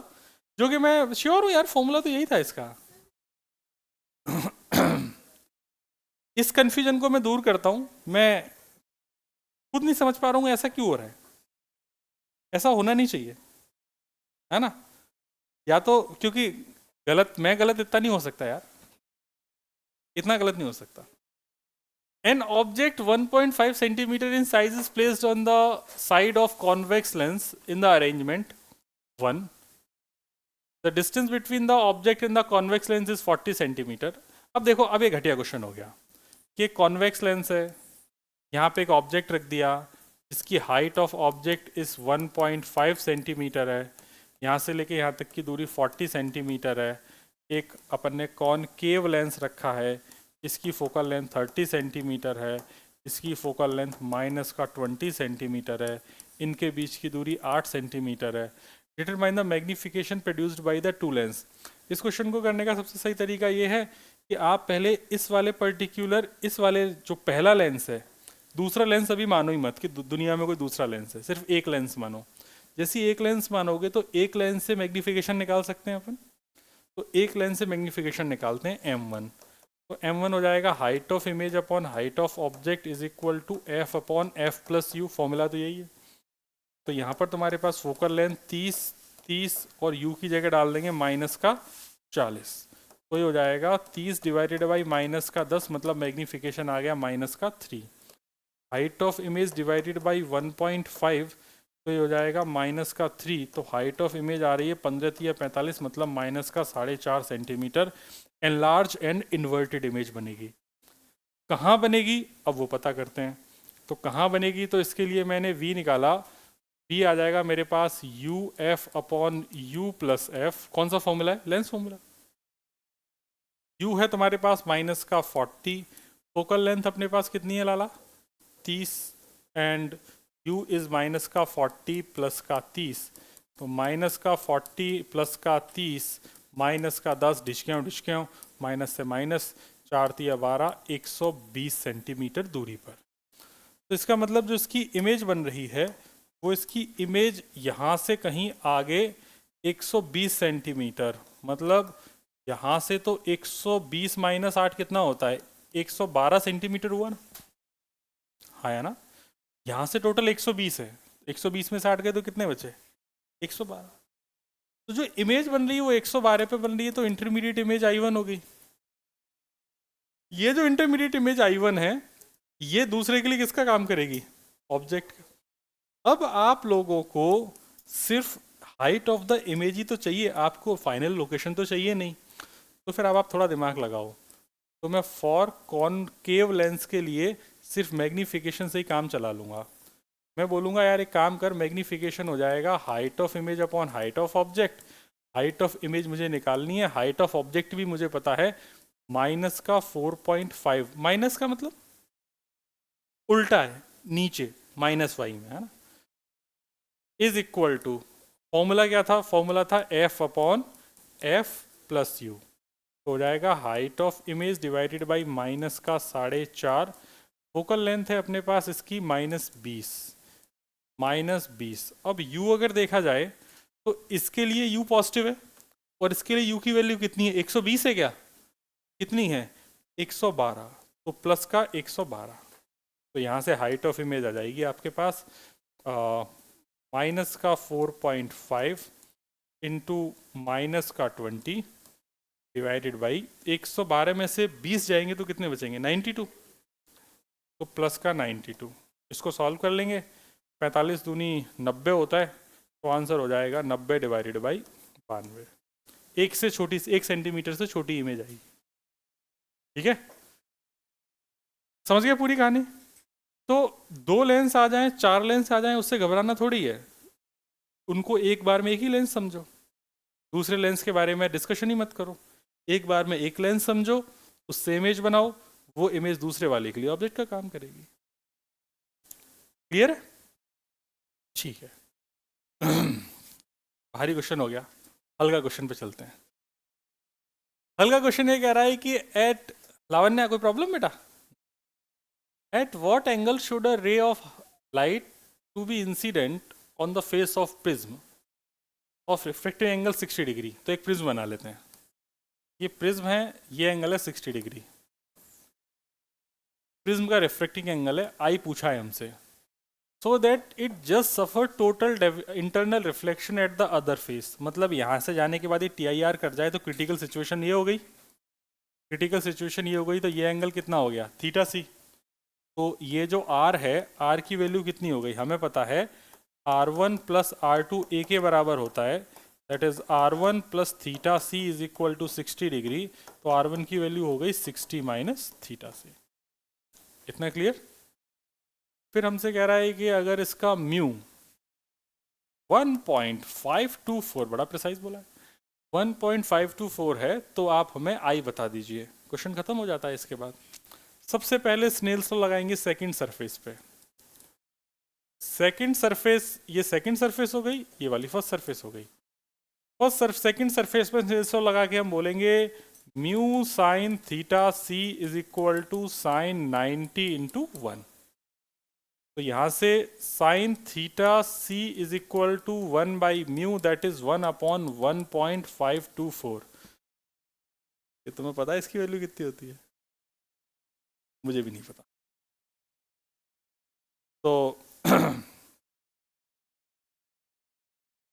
जो कि मैं श्योर हूँ यार फॉर्मूला तो यही था इसका। इस कंफ्यूजन को मैं दूर करता हूँ, मैं खुद नहीं समझ पा रहा हूँ ऐसा क्यों हो रहा है, ऐसा होना नहीं चाहिए, है ना। या तो क्योंकि गलत, मैं गलत इतना नहीं हो सकता यार, इतना गलत नहीं हो सकता। An object 1.5 centimeter in size is placed on the side of convex lens in the arrangement 1. The distance between the object and the convex lens is 40 centimeter. अब देखो, अब ये घटिया क्वेश्चन हो गया कि कॉन्वेक्स लेंस है, यहाँ पे एक ऑब्जेक्ट रख दिया, इसकी हाइट ऑफ ऑब्जेक्ट इस 1.5 सेंटीमीटर है, यहाँ से लेके यहाँ तक की दूरी 40 सेंटीमीटर है, एक अपन ने कॉनकेव लेंस रखा है, इसकी फोकल लेंथ 30 सेंटीमीटर है, इसकी फोकल लेंथ माइनस का 20 सेंटीमीटर है, इनके बीच की दूरी 8 सेंटीमीटर है। Determine the magnification produced by the two lens. इस क्वेश्चन को करने का सबसे सही तरीका ये है कि आप पहले इस वाले पर्टिकुलर, इस वाले जो पहला लेंस है, दूसरा लेंस अभी मानो ही मत कि दुनिया में कोई दूसरा लेंस है, सिर्फ एक लेंस मानो। जैसे एक लेंस मानोगे तो एक लेंस से मैग्नीफिकेशन निकाल सकते हैं अपन, तो एक लेंस से मैग्नीफिकेशन निकालते हैं M1। तो m1 हो जाएगा height of image upon height of object is equal to f upon f plus u, formula तो यही है। तो यहाँ पर तुम्हारे पास फोकल लेंथ 30 और u की जगह डाल देंगे -40, तो ये हो जाएगा 30 डिवाइडेड बाई -10, मतलब मैग्नीफिकेशन आ गया -3। Height of image divided by 1.5, तो ये हो जाएगा -3। तो हाइट ऑफ इमेज आ रही है 15×45, मतलब -4.5 centimetre. Enlarge and inverted image बनेगी। कहाँ बनेगी अब वो पता करते हैं। तो कहाँ बनेगी, तो इसके लिए मैंने v निकाला। v आ जाएगा मेरे पास u f upon u plus f. कौन सा फॉर्मूला है? Lens formula. u है तुम्हारे पास -40, फोकल लेंथ अपने पास कितनी है लाला? 30, एंड u इज -40 प्लस का 30, तो -40 प्लस का 30 -10 डिस्क्यों माइनस से माइनस, 4×3 = 12, 120 सेंटीमीटर दूरी पर। तो इसका मतलब जो इसकी इमेज बन रही है वो इसकी इमेज यहाँ से कहीं आगे 120 सेंटीमीटर, मतलब यहाँ से तो 120 - 8 कितना होता है? 112 सेंटीमीटर हुआ ना? हाँ है ना? यहाँ से टोटल 120 है, 120 में से 8 गए तो कितने बचे? 112। तो जो इमेज बन रही है वो 112 पे बन रही है, तो इंटरमीडिएट इमेज I1 हो गई। ये जो इंटरमीडिएट इमेज I1 है ये दूसरे के लिए किसका काम करेगी? ऑब्जेक्ट का। अब आप लोगों को सिर्फ हाइट ऑफ द इमेज ही तो चाहिए, आपको फाइनल लोकेशन तो चाहिए नहीं। तो फिर अब आप थोड़ा दिमाग लगाओ। तो मैं फॉर कॉनकेव लेंस के लिए सिर्फ मैग्नीफिकेशन से ही काम चला लूँगा। मैं बोलूँगा यार एक काम कर, मैग्नीफिकेशन हो जाएगा height of image upon height of object. Height of image मुझे निकालनी है, हाइट ऑफ ऑब्जेक्ट भी मुझे पता है -4.5। माइनस का मतलब उल्टा है, नीचे -y में है ना। इज इक्वल टू, फॉर्मूला क्या था? फॉर्मूला था f upon f plus you. हो जाएगा height of image divided by -4.5। Focal length है अपने पास इसकी -20। अब u अगर देखा जाए तो इसके लिए u पॉजिटिव है और इसके लिए u की वैल्यू कितनी है? 120 है क्या? कितनी है? 112, तो प्लस का 112। तो यहाँ से हाइट ऑफ इमेज आ जाएगी आपके पास -4.5 इंटू -20 डिवाइडेड बाई 112 में से 20 जाएंगे तो कितने बचेंगे? 92, तो प्लस का 92। इसको सॉल्व कर लेंगे, 45 दूनी 90 होता है, तो आंसर हो जाएगा 90 डिवाइडेड बाई 92। एक से छोटी, 1 सेंटीमीटर से छोटी इमेज आएगी। ठीक है, समझ गए पूरी कहानी? तो 2 लेंस आ जाएं, 4 लेंस आ जाएं, उससे घबराना थोड़ी है। उनको एक बार में एक ही लेंस समझो, दूसरे लेंस के बारे में डिस्कशन ही मत करो। एक बार में एक लेंस समझो, उससे इमेज बनाओ, वो इमेज दूसरे वाले के लिए ऑब्जेक्ट का काम करेगी। क्लियर है? ठीक है। भारी क्वेश्चन हो गया, हल्का क्वेश्चन पे चलते हैं। हल्का क्वेश्चन ये कह रहा है कि एट, लावण्या कोई प्रॉब्लम बेटा? At what angle should a ray of light to be incident on the face of prism of refractive angle 60 degree. तो एक प्रिज्म बना लेते हैं, ये प्रिज्म है, ये एंगल है 60 डिग्री। प्रिज्म का रिफ्रैक्टिंग एंगल है आई पूछा है हमसे, so that it just suffer total internal reflection at the other face. मतलब यहाँ से जाने के बाद ये TIR कर जाए तो क्रिटिकल सिचुएशन ये हो गई, क्रिटिकल सिचुएशन ये हो गई, तो ये एंगल कितना हो गया? θc। तो ये जो R है, R की वैल्यू कितनी हो गई? हमें पता है R1 प्लस R2 A के बराबर होता है, that is R1 plus θc is equal to 60 degree. तो R1 की वैल्यू हो गई 60 माइनस θc। इतना क्लियर? फिर हमसे कह रहा है कि अगर इसका म्यू 1.524, बड़ा प्रिसाइज बोला है, 1.524 है, तो आप हमें आई बता दीजिए। क्वेश्चन खत्म हो जाता है। इसके बाद सबसे पहले स्नेल्स लॉ लगाएंगे सेकंड सरफेस पे। सेकंड सरफेस, ये सेकंड सरफेस हो गई, ये वाली फर्स्ट सरफेस हो गई। सेकंड सरफेस पे स्नेल्स लॉ लगा के हम बोलेंगे mu sine θc is equal to sine 90 into 1। तो यहाँ से sine θc is equal to 1 by mu, that is 1 upon 1.524। ये तुम्हें पता है इसकी वैल्यू कितनी होती है? मुझे भी नहीं पता। तो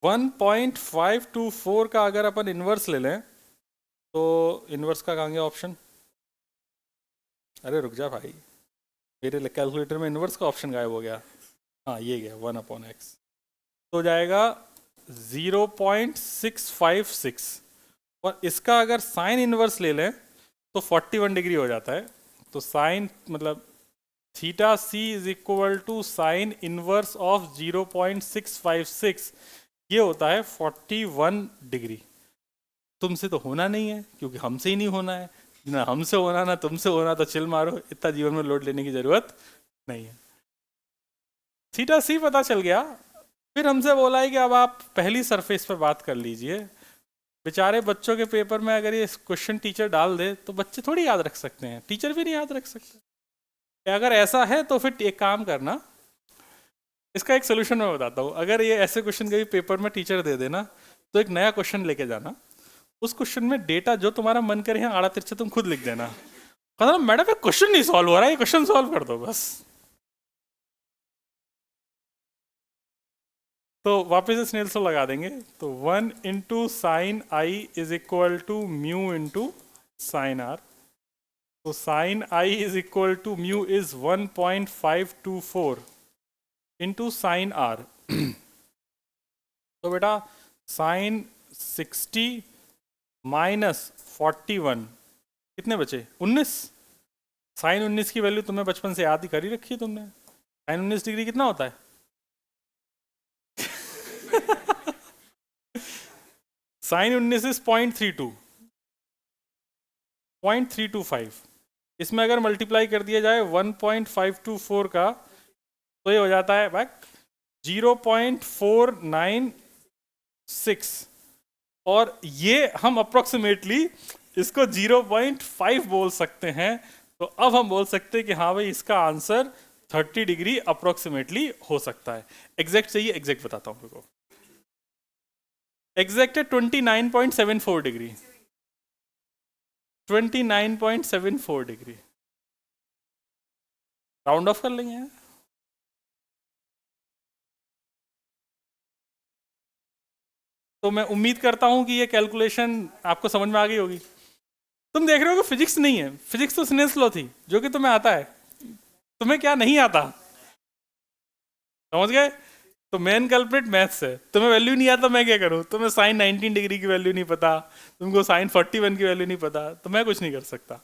1.524 का अगर अपन इन्वर्स ले लें तो इन्वर्स का कहाँ गया ऑप्शन? अरे रुक जा भाई, मेरे कैलकुलेटर में इन्वर्स का ऑप्शन गायब हो गया। हाँ ये गया 1/x, तो जाएगा 0.656, और इसका अगर साइन इन्वर्स ले लें तो 41 डिग्री हो जाता है। तो साइन मतलब theta c is equal to sine inverse of 0.656, ये होता है 41 डिग्री। तुमसे तो होना नहीं है क्योंकि हमसे ही नहीं होना है, ना हमसे होना ना तुमसे होना, तो चिल मारो, इतना जीवन में लोड लेने की जरूरत नहीं है। थीटा सी पता चल गया, फिर हमसे बोला है कि अब आप पहली सरफेस पर बात कर लीजिए। बेचारे बच्चों के पेपर में अगर ये क्वेश्चन टीचर डाल दे तो बच्चे थोड़ी याद रख सकते हैं, टीचर भी नहीं याद रख सकते। अगर ऐसा है तो फिर एक काम करना, इसका एक सोल्यूशन मैं बताता हूँ। अगर ये ऐसे क्वेश्चन कभी पेपर में टीचर दे देना तो एक नया क्वेश्चन लेके जाना, उस क्वेश्चन में डेटा जो तुम्हारा मन करे यहाँ आड़ा तिरछे तुम खुद लिख देना, कहना मैडम ये क्वेश्चन नहीं सॉल्व हो रहा है, ये क्वेश्चन सॉल्व कर दो बस। तो वापस से स्नेल सो लगा देंगे, तो 1 into sine i is equal to mu into sine r. तो sine i is equal to mu is 1.524 into sine r. तो बेटा साइन 60 माइनस 41 कितने बचे? 19। साइन 19 की वैल्यू तुम्हें बचपन से याद ही कर ही रखी है तुमने। साइन 19 डिग्री कितना होता है? साइन 19 इज 0.32 इसमें अगर मल्टीप्लाई कर दिया जाए 1.524 का तो ये हो जाता है भाई 0.496, और ये हम अप्रोक्सीमेटली इसको 0.5 बोल सकते हैं। तो अब हम बोल सकते हैं कि हाँ भाई इसका आंसर 30 डिग्री अप्रोक्सीमेटली हो सकता है। एग्जैक्ट चाहिए? एग्जैक्ट बताता हूँ आपको। एग्जैक्ट है 29.74 डिग्री। 29.74 डिग्री। राउंड ऑफ कर लेंगे। तो मैं उम्मीद करता हूं कि ये कैलकुलेशन आपको समझ में आ गई होगी। तुम देख रहे हो कि फिजिक्स नहीं है, फिजिक्स तो स्नेल्स लॉ थी जो कि तुम्हें आता है। तुम्हें क्या नहीं आता? समझ गए? तो मेन कल्प्रिट मैथ्स है। तुम्हें वैल्यू नहीं आता, मैं क्या करूं? तुम्हें साइन 19 डिग्री की वैल्यू नहीं पता, तुमको साइन 41 की वैल्यू नहीं पता, तो मैं कुछ नहीं कर सकता।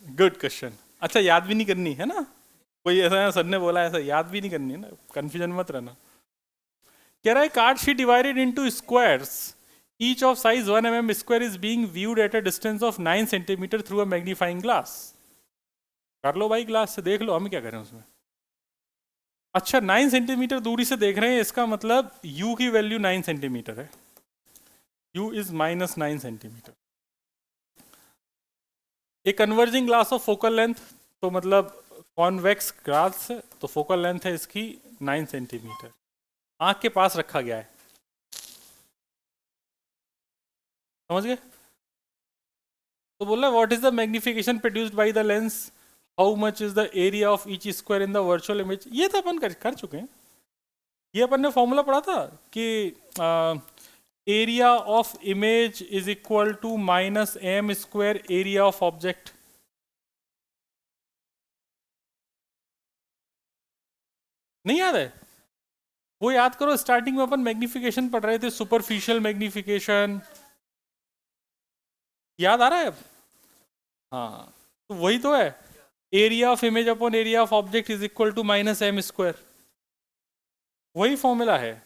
Good question. अच्छा याद भी नहीं करनी है ना, कोई ऐसा सर ने बोला ऐसा याद भी नहीं करनी है ना, कंफ्यूजन मत रहना। कह रहा है card sheet divided into squares, each of size 1 mm square is being viewed at a distance of 9 centimetre through a magnifying glass. कर लो भाई, ग्लास से देख लो, हम क्या करें उसमें। अच्छा 9 सेंटीमीटर दूरी से देख रहे हैं, इसका मतलब u की वैल्यू 9 सेंटीमीटर है, u is -9 centimetre. A converging glass of focal length, तो मतलब कॉन्वेक्स ग्लास है तो फोकल लेंथ है इसकी 9 सेंटीमीटर, आंख के पास रखा गया है। समझ गए? तो बोल रहा है what is the magnification produced by the lens, how much is the area of each square in the virtual image. ये तो अपन कर चुके हैं, ये अपन ने फॉर्मूला पढ़ा था कि area of image is equal to -m square area of object. नहीं याद है? वो याद करो, स्टार्टिंग में अपन मैग्निफिकेशन पढ़ रहे थे, सुपरफिशियल मैग्निफिकेशन, याद आ रहा है अब? हाँ तो वही तो है, area of image upon area of object is equal to -m square, वही फॉर्मूला है।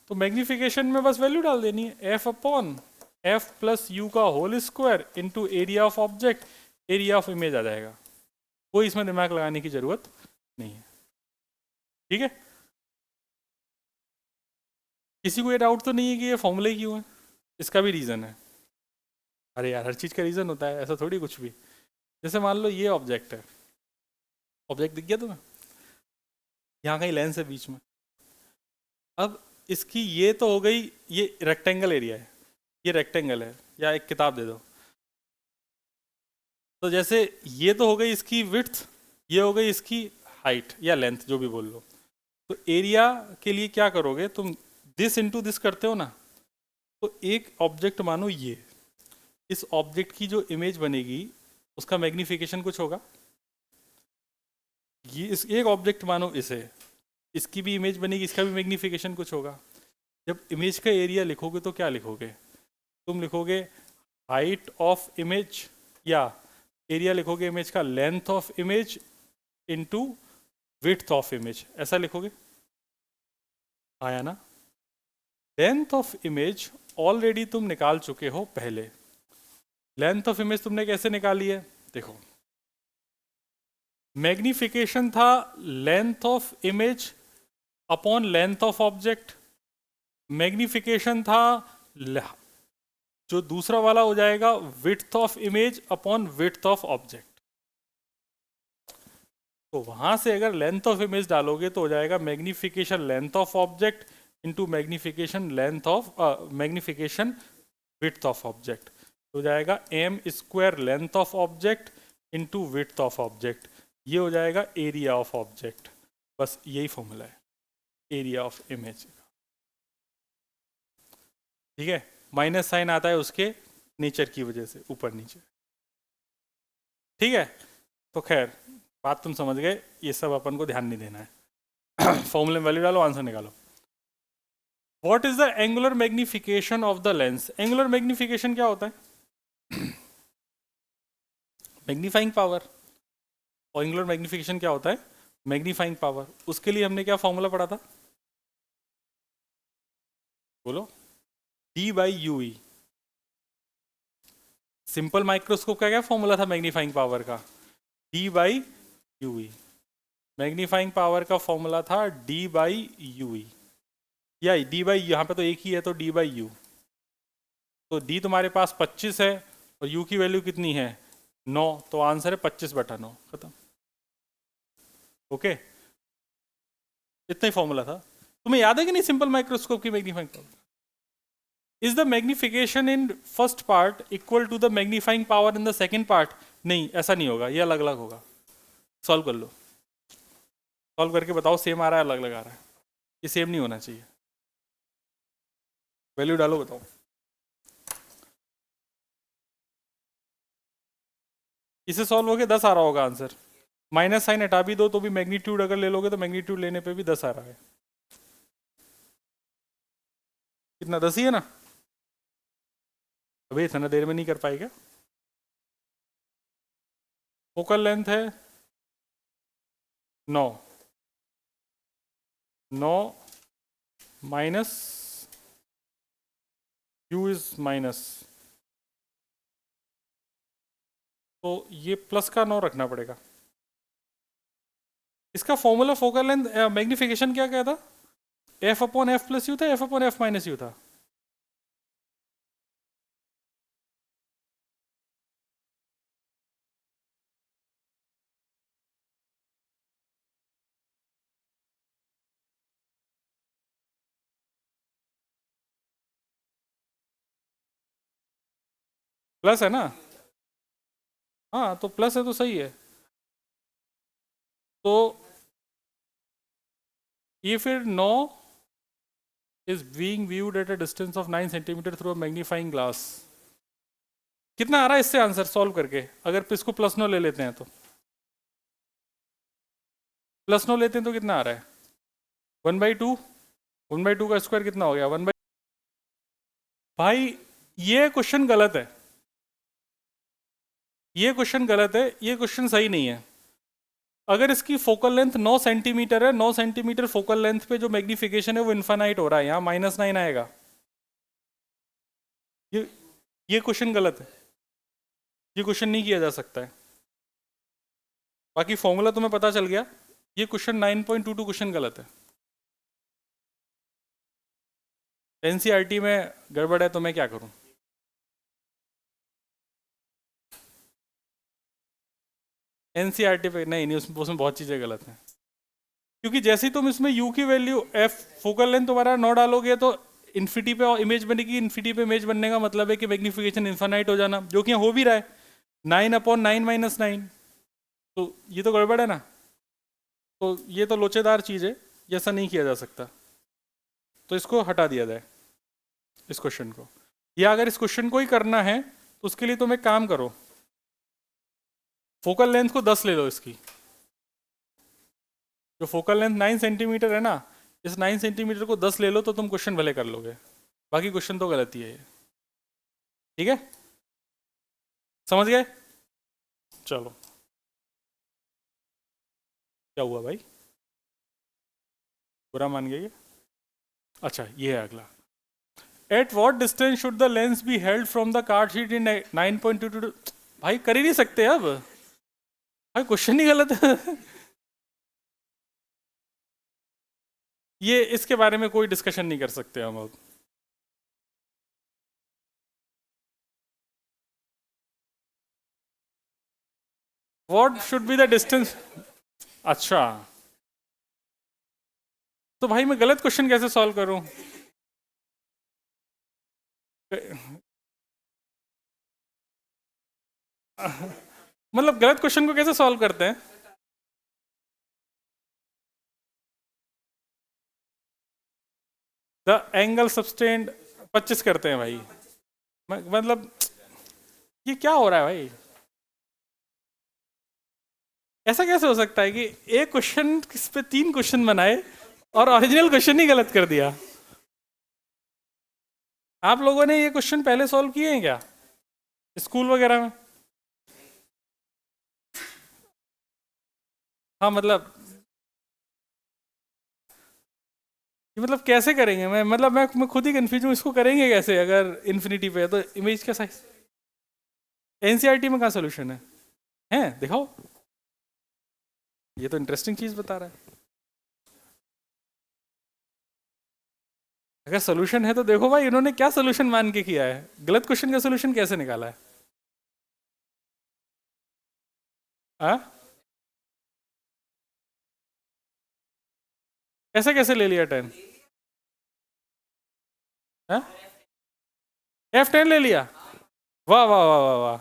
तो मैग्निफिकेशन में बस वैल्यू डाल देनी है, f upon f plus u का whole square into area of object, area of image आ जाएगा। कोई इसमें दिमाग लगाने की जरूरत नहीं है। ठीक है? किसी को ये डाउट तो नहीं है कि ये फॉर्मूले क्यों है? इसका भी रीज़न है। अरे यार हर चीज़ का रीज़न होता है, ऐसा थोड़ी कुछ भी। जैसे मान लो ये ऑब्जेक्ट है, ऑब्जेक्ट दिख गया तुम्हें, यहाँ कहीं लेंस है बीच में। अब इसकी ये तो हो गई, ये रेक्टेंगल एरिया है, ये रेक्टेंगल है, या एक किताब दे दो, तो जैसे ये तो हो गई इसकी विड्थ, ये हो गई इसकी हाइट या लेंथ, जो भी बोल लो। तो एरिया के लिए क्या करोगे तुम, दिस इनटू दिस करते हो ना। तो एक ऑब्जेक्ट मानो ये, इस ऑब्जेक्ट की जो इमेज बनेगी उसका मैग्निफिकेशन कुछ होगा। ये इस एक ऑब्जेक्ट मानो इसे, इसकी भी इमेज बनेगी, इसका भी मैग्निफिकेशन कुछ होगा। जब इमेज का एरिया लिखोगे तो क्या लिखोगे, तुम लिखोगे हाइट ऑफ इमेज, या एरिया लिखोगे इमेज का length of image into width of image, ऐसा लिखोगे। आया ना। लेंथ ऑफ इमेज ऑलरेडी तुम निकाल चुके हो पहले। लेंथ ऑफ इमेज तुमने कैसे निकाली है, देखो मैग्निफिकेशन था length of image upon length of object. Magnification था जो दूसरा वाला हो जाएगा width of image upon width of object. तो वहां से अगर लेंथ ऑफ इमेज डालोगे तो हो जाएगा magnification length of object into magnification length of magnification width of object. हो जाएगा m square length of object into width of object. ये हो जाएगा एरिया ऑफ ऑब्जेक्ट। बस यही फॉर्मूला है एरिया ऑफ इमेज। ठीक है, माइनस साइन आता है उसके नेचर की वजह से, ऊपर नीचे। ठीक है, तो खैर बात तुम समझ गए, ये सब अपन को ध्यान नहीं देना है। फॉर्मूले में वैल्यू डालो, आंसर निकालो। What is the angular magnification of the lens. Angular magnification क्या होता है, मैग्नीफाइंग पावर। और एंगुलर मैग्निफिकेशन क्या होता है, मैग्नीफाइंग पावर। उसके लिए हमने क्या फॉर्मूला पढ़ा था, बोलो, D by you E. Simple microscope का क्या फॉर्मूला था मैग्नीफाइंग पावर का, D by you E. Magnifying power का फॉर्मूला था डी बाई यू ई, या डी बाई, यहाँ पे तो एक ही है तो डी बाई यू। तो डी तुम्हारे पास 25 है और यू की वैल्यू कितनी है 9, तो आंसर है 25/9, खत्म। ओके, इतना ही फॉर्मूला था। तुम्हें याद है कि नहीं सिंपल माइक्रोस्कोप की magnifying power. Is the magnification in first part equal to the magnifying power in the second part. नहीं, ऐसा नहीं होगा, ये अलग अलग होगा। सॉल्व कर लो, सॉल्व करके बताओ सेम आ रहा है अलग अलग आ रहा है। ये सेम नहीं होना चाहिए। वैल्यू डालो, बताओ। इसे सॉल्व होके 10 आ रहा होगा आंसर। माइनस साइन हटा भी दो तो भी मैग्नीट्यूड अगर ले लोगे तो मैग्नीट्यूड लेने पे भी 10 आ रहा है। कितना, 10 ही है ना। अभी इतना देर में नहीं कर पाएगा। फोकल लेंथ है 9, 9 माइनस यू इज माइनस, तो ये प्लस का 9 रखना पड़ेगा। इसका फॉर्मूला फोकल लेंथ मैग्निफिकेशन क्या था, f upon f plus u था, f upon f minus u था। प्लस है ना, हाँ तो प्लस है तो सही है। तो ये फिर 9 is being viewed at a distance of 9 centimetre through a magnifying glass. कितना आ रहा है इससे आंसर सॉल्व करके, अगर इसको प्लस 9 ले लेते हैं तो, प्लस 9 लेते हैं तो कितना आ रहा है 1/2। 1/2 का स्क्वायर कितना हो गया 1/। भाई ये क्वेश्चन गलत है, ये क्वेश्चन गलत है, ये क्वेश्चन सही नहीं है। अगर इसकी फोकल लेंथ 9 सेंटीमीटर है, 9 सेंटीमीटर फोकल लेंथ पे जो मैग्निफिकेशन है वो इन्फानाइट हो रहा है, यहाँ -9 आएगा। ये क्वेश्चन गलत है, ये क्वेश्चन नहीं किया जा सकता है। बाकी फॉर्मूला तुम्हें पता चल गया, ये क्वेश्चन 9.22 क्वेश्चन गलत है। एनसीईआरटी में गड़बड़ है तो मैं क्या करूं। एनसीईआरटी पे नहीं, उसमें बहुत चीज़ें गलत हैं। क्योंकि जैसे ही तुम इसमें यू की वैल्यू एफ फोकल लेंथ तुम्हारा 9 डालोगे तो इन्फिनिटी पे इमेज बनेगी। इन्फिनिटी पे इमेज बनने का मतलब है कि मैग्निफिकेशन इन्फानाइट हो जाना, जो कि यहाँ हो भी रहा है। 9/9 - 9, तो ये तो गड़बड़ है ना। तो ये तो लोचेदार चीज़ है, ये ऐसा नहीं किया जा सकता, तो इसको हटा दिया जाए, इस क्वेश्चन को। या अगर इस क्वेश्चन को ही करना है तो उसके लिए तुम एक काम करो, फोकल लेंथ को 10 ले लो इसकी। जो फोकल लेंथ 9 सेंटीमीटर है ना, इस 9 सेंटीमीटर को 10 ले लो तो तुम क्वेश्चन भले कर लोगे, बाकी क्वेश्चन तो गलत ही है ये। ठीक है, समझ गए? चलो, क्या हुआ भाई, बुरा मान गए ये? अच्छा, ये है अगला। At what distance should the lens be held from the card sheet in 9.22? भाई कर ही नहीं सकते अब, भाई क्वेश्चन ही गलत है। ये इसके बारे में कोई डिस्कशन नहीं कर सकते हम अब। What should be the distance? अच्छा, तो भाई मैं गलत क्वेश्चन कैसे सॉल्व करूं? मतलब गलत क्वेश्चन को कैसे सॉल्व करते हैं? द एंगल सब्सटेंड 25 करते हैं भाई। मतलब ये क्या हो रहा है भाई? ऐसा कैसे हो सकता है कि एक क्वेश्चन इस पे 3 क्वेश्चन बनाए और ओरिजिनल क्वेश्चन ही गलत कर दिया? आप लोगों ने ये क्वेश्चन पहले सॉल्व किए हैं क्या स्कूल वगैरह में? हाँ मतलब, ये मतलब कैसे करेंगे? मैं खुद ही कंफ्यूज हूँ, इसको करेंगे कैसे अगर इन्फिनिटी पे है तो? इमेज का साइज एनसीईआरटी में कहाँ सोल्यूशन है दिखाओ। ये तो इंटरेस्टिंग चीज बता रहा है। अगर सोल्यूशन है तो देखो भाई, इन्होंने क्या सोल्यूशन मान के किया है, गलत क्वेश्चन का सोल्यूशन कैसे निकाला है? आ? ऐसे कैसे ले लिया 10? F10 ले लिया? वाह वाह वाह वाह वाह।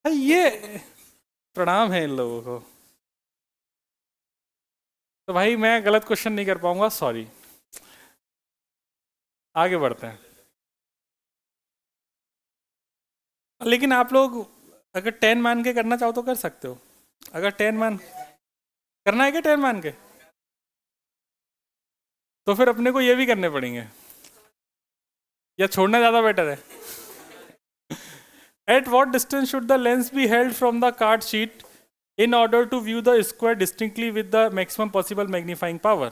भाई ये प्रणाम है इन लोगों को। तो भाई मैं गलत क्वेश्चन नहीं कर पाऊंगा, सॉरी। आगे बढ़ते हैं। लेकिन आप लोग अगर 10 मान के करना चाहो तो कर सकते हो। अगर 10 मान करना है क्या, 10 मान के, तो फिर अपने को ये भी करने पड़ेंगे, या छोड़ना ज्यादा बेटर है? At what distance should the lens be held from the card sheet in order to view the square distinctly with the maximum possible magnifying power?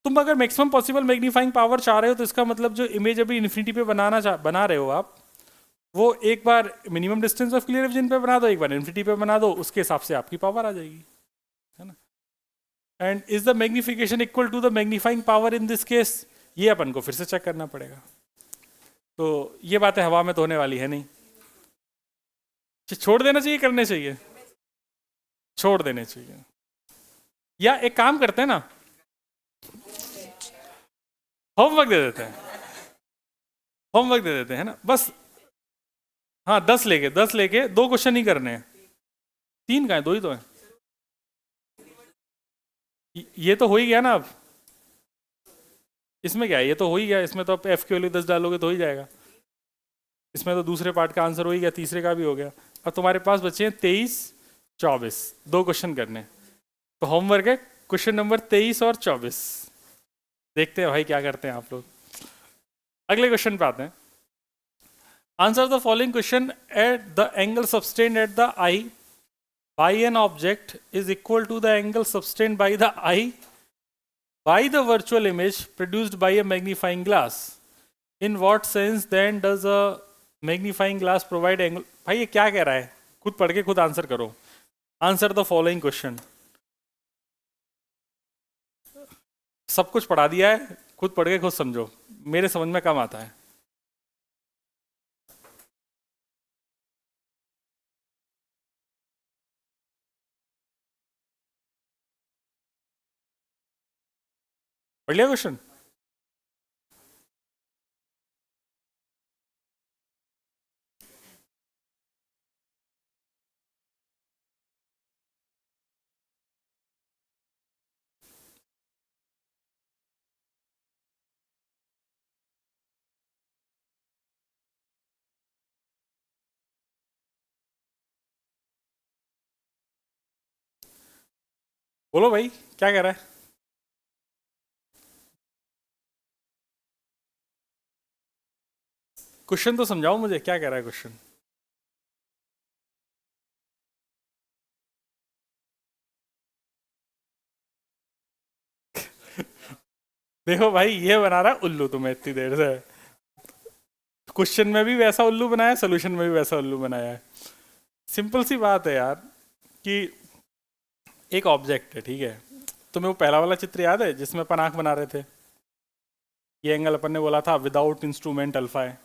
तुम अगर मैक्सिमम पॉसिबल मैग्नीफाइंग पावर चाह रहे हो तो इसका मतलब जो इमेज अभी इन्फिनिटी पे बना रहे हो आप, वो एक बार minimum distance of clear vision पे बना दो, एक बार इन्फिनिटी पे बना दो, उसके हिसाब से आपकी पावर आ जाएगी, है ना? And is the magnification equal to the magnifying power in this case? ये अपन को फिर से चेक करना पड़ेगा। तो ये बातें हवा में तो होने वाली है नहीं, छोड़ देना चाहिए, करने चाहिए? छोड़ देने चाहिए। या एक काम करते हैं ना, होमवर्क दे देते हैं, होमवर्क दे देते हैं ना बस। हाँ 10 लेके 2 क्वेश्चन ही करने हैं। 3 का है, 2 ही तो है। ये तो हो ही गया ना अब, इसमें क्या है, ये तो हो ही गया, इसमें तो आप एफ की वैल्यू 10 डालोगे तो ही जाएगा। इसमें तो दूसरे पार्ट का आंसर हो ही गया, तीसरे का भी हो गया। अब तुम्हारे पास बचे हैं 23, 24, 2 क्वेश्चन करने। तो होमवर्क है क्वेश्चन नंबर 23 और 24। देखते हैं भाई क्या करते हैं आप लोग। अगले क्वेश्चन पे आते हैं। Answer the following question at the angle subtend at the I by an object is equal to the angle sustained by the eye by the virtual image produced by a magnifying glass. In what sense then does a magnifying glass provide angle? भाई ये क्या कह रहा है, खुद पढ़ के खुद आंसर करो। आंसर द फॉलोइंग क्वेश्चन, सब कुछ पढ़ा दिया है, खुद पढ़ के खुद समझो, मेरे समझ में कम आता है। पढ़ लिया क्वेश्चन? बोलो भाई क्या कह रहा है। क्वेश्चन तो समझाओ मुझे, क्या कह रहा है क्वेश्चन। देखो भाई ये बना रहा है उल्लू तुम्हें इतनी देर से। क्वेश्चन में भी वैसा उल्लू बनाया, सोल्यूशन में भी वैसा उल्लू बनाया है। सिंपल सी बात है यार कि एक ऑब्जेक्ट है, ठीक है। तुम्हें वो पहला वाला चित्र याद है जिसमें अपन आंख बना रहे थे। ये एंगल अपन ने बोला था विदाउट इंस्ट्रूमेंट अल्फा है।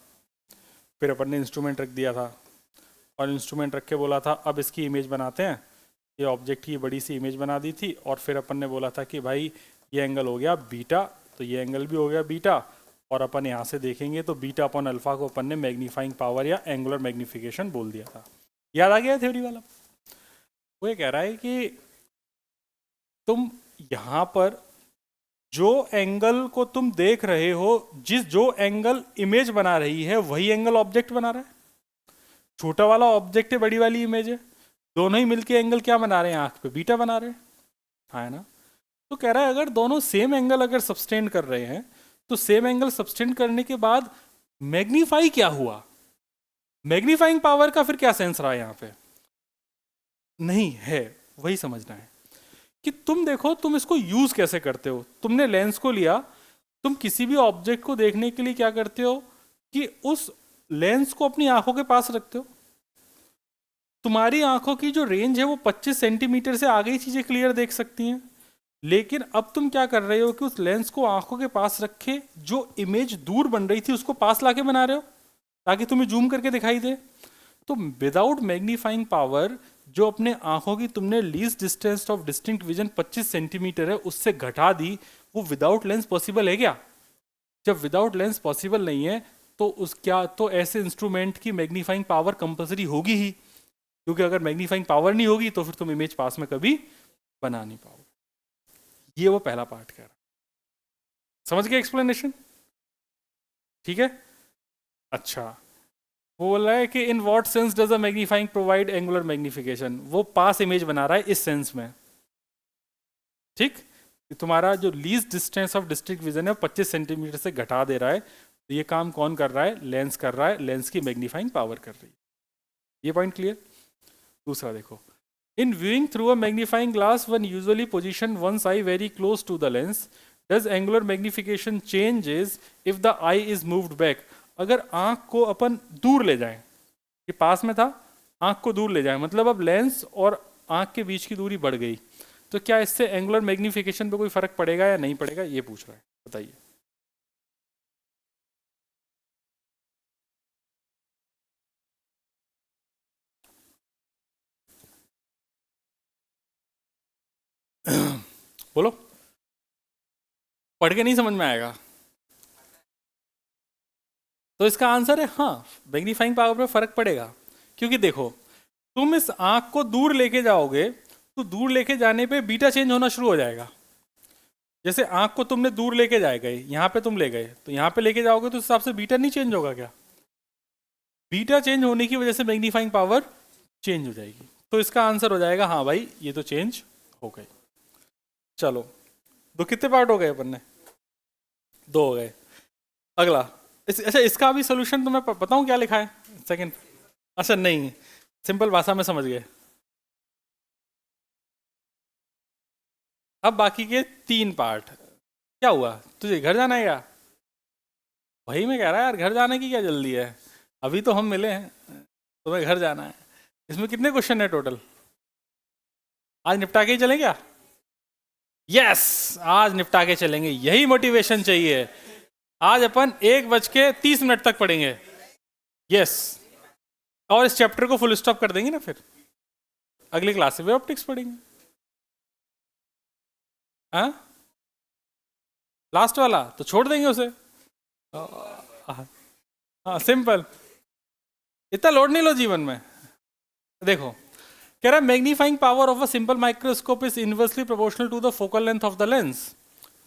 फिर अपन ने इंस्ट्रूमेंट रख दिया था और इंस्ट्रूमेंट रख के बोला था अब इसकी इमेज बनाते हैं। ये ऑब्जेक्ट की बड़ी सी इमेज बना दी थी और फिर अपन ने बोला था कि भाई ये एंगल हो गया बीटा, तो ये एंगल भी हो गया बीटा। और अपन यहाँ से देखेंगे तो बीटा अपॉन अल्फा को अपन ने मैग्नीफाइंग पावर या एंगुलर मैग्निफिकेशन बोल दिया था। याद आ गया थ्योरी वाला। वो ये कह रहा है कि तुम यहाँ पर जो एंगल को तुम देख रहे हो, जो एंगल इमेज बना रही है वही एंगल ऑब्जेक्ट बना रहा है। छोटा वाला ऑब्जेक्ट है, बड़ी वाली इमेज है, दोनों ही मिलके एंगल क्या बना रहे हैं, आंख पे बीटा बना रहे हैं, हाँ है ना। तो कह रहा है अगर दोनों सेम एंगल अगर सब्सटेंड कर रहे हैं तो सेम एंगल सब्सटेंड करने के बाद मैग्नीफाई क्या हुआ, मैग्नीफाइंग पावर का फिर क्या सेंस रहा यहाँ पे, नहीं है वही समझना है कि तुम देखो तुम इसको यूज कैसे करते हो। तुमने लेंस को लिया, तुम किसी भी ऑब्जेक्ट को देखने के लिए क्या करते हो कि उस लेंस को अपनी आंखों के पास रखते हो। तुम्हारी आंखों की जो रेंज है वो 25 सेंटीमीटर से आगे ही चीजें क्लियर देख सकती हैं, लेकिन अब तुम क्या कर रहे हो कि उस लेंस को आंखों के पास रखे जो इमेज दूर बन रही थी उसको पास लाके बना रहे हो ताकि तुम्हें जूम करके दिखाई दे। तो विदाउट मैग्नीफाइंग पावर जो अपने आंखों की तुमने least distance of distinct vision 25 centimetre है उससे घटा दी, वो विदाउट लेंस पॉसिबल है क्या। जब विदाउट लेंस पॉसिबल नहीं है तो उस क्या तो ऐसे इंस्ट्रूमेंट की मैग्नीफाइंग पावर कंपलसरी होगी ही, क्योंकि अगर मैग्नीफाइंग पावर नहीं होगी तो फिर तुम इमेज पास में कभी बना नहीं पाओगे। ये वो पहला पार्ट कह रहा, समझ गए एक्सप्लेनेशन, ठीक है। अच्छा, वो बोल रहा है कि in what sense does a magnifying provide angular magnification, वो पास इमेज बना रहा है इस सेंस में, ठीक। तुम्हारा जो least distance of district vision है 25 सेंटीमीटर से घटा दे रहा है, तो ये काम कौन कर रहा है, लेंस कर रहा है, लेंस की मैग्नीफाइंग पावर कर रही है। ये पॉइंट क्लियर। दूसरा देखो, in viewing through a magnifying glass one usually position one's eye very close to the lens, does angular magnification changes if the eye is moved back. अगर आंख को अपन दूर ले जाएं, ये पास में था, आंख को दूर ले जाएं मतलब अब लेंस और आंख के बीच की दूरी बढ़ गई, तो क्या इससे एंगुलर मैग्निफिकेशन पे कोई फर्क पड़ेगा या नहीं पड़ेगा, ये पूछ रहा है, बताइए। बोलो, पढ़ के नहीं समझ में आएगा तो इसका आंसर है हाँ, मैग्नीफाइंग पावर पे फर्क पड़ेगा। क्योंकि देखो तुम इस आंख को दूर लेके जाओगे तो दूर लेके जाने पे बीटा चेंज होना शुरू हो जाएगा। जैसे आंख को तुमने दूर लेके जाए गए, यहाँ पे तुम ले गए तो यहाँ पे लेके जाओगे तो उस हिसाब से बीटा नहीं चेंज होगा क्या, बीटा चेंज होने की वजह से मैग्नीफाइंग पावर चेंज हो जाएगी। तो इसका आंसर हो जाएगा हाँ भाई ये तो चेंज हो गई। चलो, दो कितने पार्ट हो गए अपन ने, दो हो गए। अगला अच्छा इसका भी सोल्यूशन तुम्हें बताऊं क्या लिखा है सेकंड। अच्छा नहीं, सिंपल भाषा में समझ गए। अब बाकी के तीन पार्ट, क्या हुआ तुझे घर जाना है क्या, वही मैं कह रहा है यार घर जाने की क्या जल्दी है, अभी तो हम मिले हैं, तुम्हें घर जाना है। इसमें कितने क्वेश्चन है टोटल, आज निपटा के ही चलें क्या, यस आज निपटा के चलेंगे, यही मोटिवेशन चाहिए। आज अपन 1:30 तक पढ़ेंगे, यस, और इस चैप्टर को फुल स्टॉप कर देंगे ना, फिर अगली क्लास में ऑप्टिक्स पढ़ेंगे। हाँ लास्ट वाला तो छोड़ देंगे उसे, हाँ सिंपल, इतना लोड नहीं लो जीवन में। देखो कह रहा है magnifying power of a simple microscope is inversely proportional to the focal length of the lens.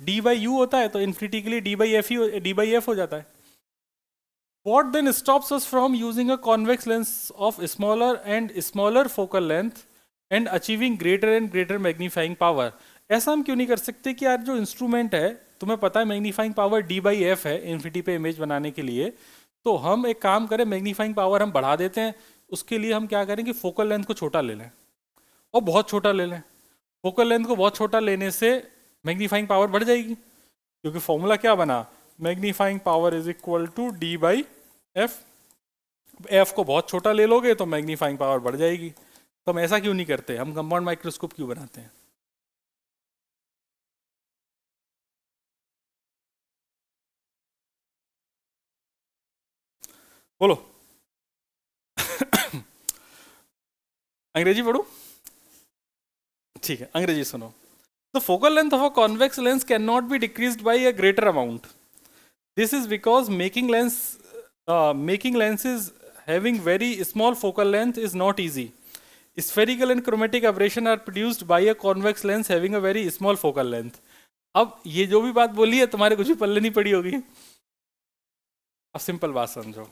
D by u होता है तो इन्फिनिटी के लिए डी बाई एफ हो जाता है। What then stops us from using a convex lens of smaller and smaller focal length and achieving greater and greater magnifying power. ऐसा हम क्यों नहीं कर सकते कि यार जो इंस्ट्रूमेंट है, तुम्हें पता है मैग्नीफाइंग पावर d/f है इन्फिनिटी पे इमेज बनाने के लिए, तो हम एक काम करें, मैग्नीफाइंग पावर हम बढ़ा देते हैं। उसके लिए हम क्या करें कि फोकल लेंथ को छोटा ले लें और बहुत छोटा ले लें। फोकल लेंथ को बहुत छोटा लेने से मैग्नीफाइंग पावर बढ़ जाएगी, क्योंकि फॉर्मूला क्या बना, magnifying power is equal to d/f। F को बहुत छोटा ले लोगे तो मैग्नीफाइंग पावर बढ़ जाएगी। तो हम ऐसा क्यों नहीं करते, हम कंपाउंड माइक्रोस्कोप क्यों बनाते हैं? बोलो। अंग्रेजी पढ़ो, ठीक है अंग्रेजी सुनो। The focal length of a convex lens cannot be decreased by a greater amount. This is because making lenses having very small focal length is not easy. Spherical and chromatic aberration are produced by a convex lens having a very small focal length. अब ये जो भी बात बोली है तुम्हारे कुछ भी पल्ले नहीं पड़ी होगी। अब सिंपल बात समझो,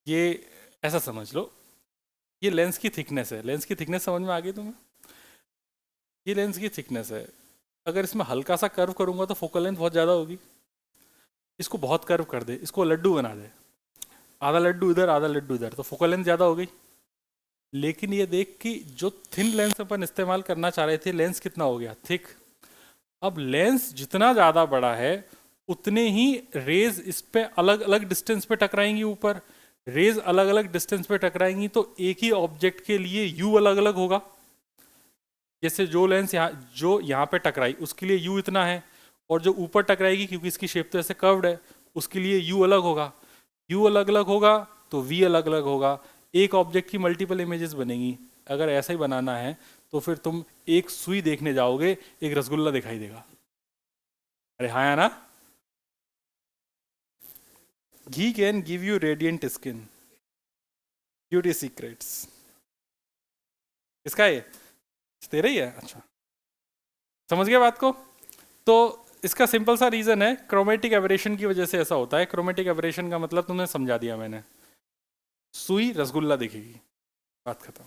ये ऐसा समझ लो, ये लेंस की थिकनेस है। लेंस की थिकनेस समझ में आ गई तुम्हें? ये लेंस की थिकनेस है। अगर इसमें हल्का सा कर्व करूंगा तो फोकल लेंथ बहुत ज़्यादा होगी। इसको बहुत कर्व कर दे, इसको लड्डू बना दे, आधा लड्डू इधर आधा लड्डू इधर, तो फोकल लेंथ ज़्यादा हो गई। लेकिन ये देख कि जो थिन लेंस अपन इस्तेमाल करना चाह रहे थे, लेंस कितना हो गया, थिक। अब लेंस जितना ज़्यादा बड़ा है उतने ही रेज इस पे अलग अलग डिस्टेंस पे टकराएंगी। ऊपर रेज अलग अलग डिस्टेंस पे टकराएंगी तो एक ही ऑब्जेक्ट के लिए यू अलग अलग होगा। जैसे जो लेंस यहाँ पे टकराई उसके लिए यू इतना है, और जो ऊपर टकराएगी क्योंकि इसकी शेप तो ऐसे कर्व्ड है उसके लिए यू अलग होगा। यू अलग अलग होगा तो वी अलग अलग होगा। एक ऑब्जेक्ट की मल्टीपल इमेजेस बनेंगी। अगर ऐसा ही बनाना है तो फिर तुम एक सुई देखने जाओगे, एक रसगुल्ला दिखाई देगा। अरे हाँ या ना? Ghee can give you radiant skin, beauty secrets. इसका ये तेरा ही है? अच्छा, समझ गया बात को? तो इसका सिंपल सा रीजन है, क्रोमेटिक एबरेशन की वजह से ऐसा होता है। क्रोमेटिक एबरेशन का मतलब तुमने समझा दिया मैंने, सुई रसगुल्ला दिखेगी, बात खत्म।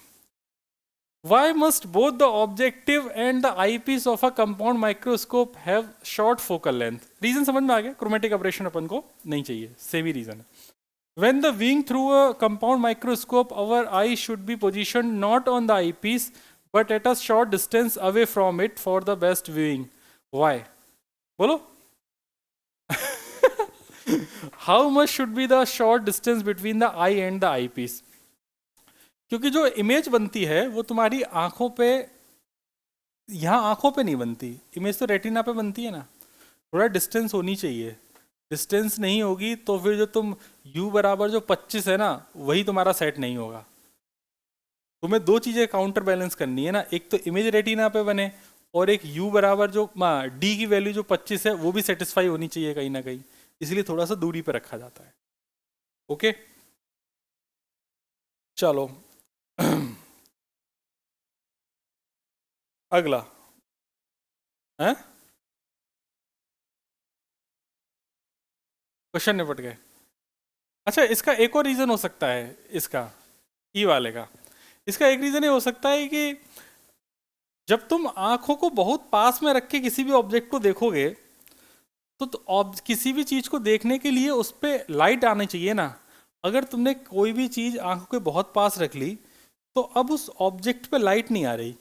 Why must both the objective and the eyepiece of a compound microscope have short focal length? Reason समझ में आ गया, क्रोमेटिक एबरेशन अपन को नहीं चाहिए, सेम ही रीजन है। When the viewing through a compound microscope, our eye should be positioned not on the eyepiece but at a short distance away from it for the best viewing. Why? बोलो। How much should be the short distance between the eye and the eyepiece? क्योंकि जो image बनती है वो तुम्हारी आंखों पे, यहाँ आंखों पे नहीं बनती इमेज, तो रेटिना पे बनती है ना। थोड़ा डिस्टेंस होनी चाहिए। डिस्टेंस नहीं होगी तो फिर जो तुम u बराबर जो 25 है ना, वही तुम्हारा सेट नहीं होगा। तुम्हें दो चीज़ें काउंटर बैलेंस करनी है ना, एक तो इमेज रेटिना पे बने और एक u बराबर जो d की वैल्यू जो 25 है वो भी सेटिस्फाई होनी चाहिए कहीं ना कहीं, इसलिए थोड़ा सा दूरी पे रखा जाता है। ओके चलो अगला है, क्वेश्चन निपट गए। अच्छा, इसका एक और रीजन हो सकता है, इसका ई वाले का, इसका एक रीजन ये हो सकता है कि जब तुम आंखों को बहुत पास में रख के किसी भी ऑब्जेक्ट को देखोगे तो किसी भी चीज को देखने के लिए उस पर लाइट आनी चाहिए ना। अगर तुमने कोई भी चीज आंखों के बहुत पास रख ली तो अब उस ऑब्जेक्ट पे लाइट नहीं आ रही,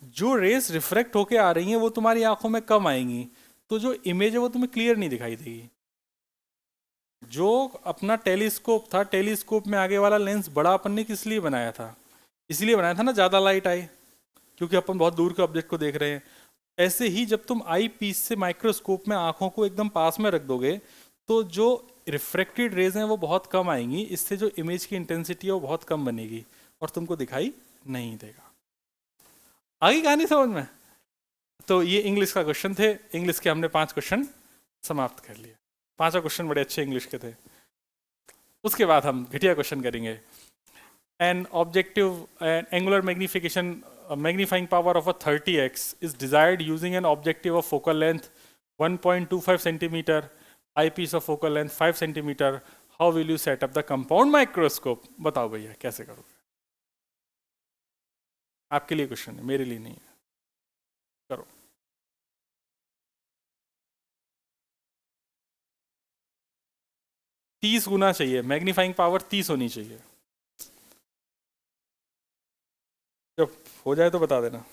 जो रेस रिफ्रेक्ट होके आ रही हैं वो तुम्हारी आंखों में कम आएंगी, तो जो इमेज है वो तुम्हें क्लियर नहीं दिखाई देगी। जो अपना टेलीस्कोप था, टेलीस्कोप में आगे वाला लेंस बड़ा अपन ने किस लिए बनाया था? इसलिए बनाया था ना, ज़्यादा लाइट आए, क्योंकि अपन बहुत दूर के ऑब्जेक्ट को देख रहे हैं। ऐसे ही जब तुम आई पीस से माइक्रोस्कोप में आंखों को एकदम पास में रख दोगे तो जो रिफ्रेक्टेड रेज हैं वो बहुत कम आएंगी, इससे जो इमेज की इंटेंसिटी है वो बहुत कम बनेगी और तुमको दिखाई नहीं देगा। आगे कहानी समझ में? तो ये इंग्लिश का क्वेश्चन थे। इंग्लिश के हमने 5 क्वेश्चन समाप्त कर लिए। 5 क्वेश्चन बड़े अच्छे इंग्लिश के थे। उसके बाद हम घटिया क्वेश्चन करेंगे। An objective angular magnification magnifying power of a 30x is desired using an objective of focal length 1.25 centimeter, eyepiece of focal length 5 centimeter. How will you set up the compound microscope? बताओ भैया कैसे करोगे? आपके लिए question है, मेरे लिए नहीं है। करो। तीस गुना चाहिए, मैग्नीफाइंग पावर 30 होनी चाहिए। जब हो जाए तो बता देना।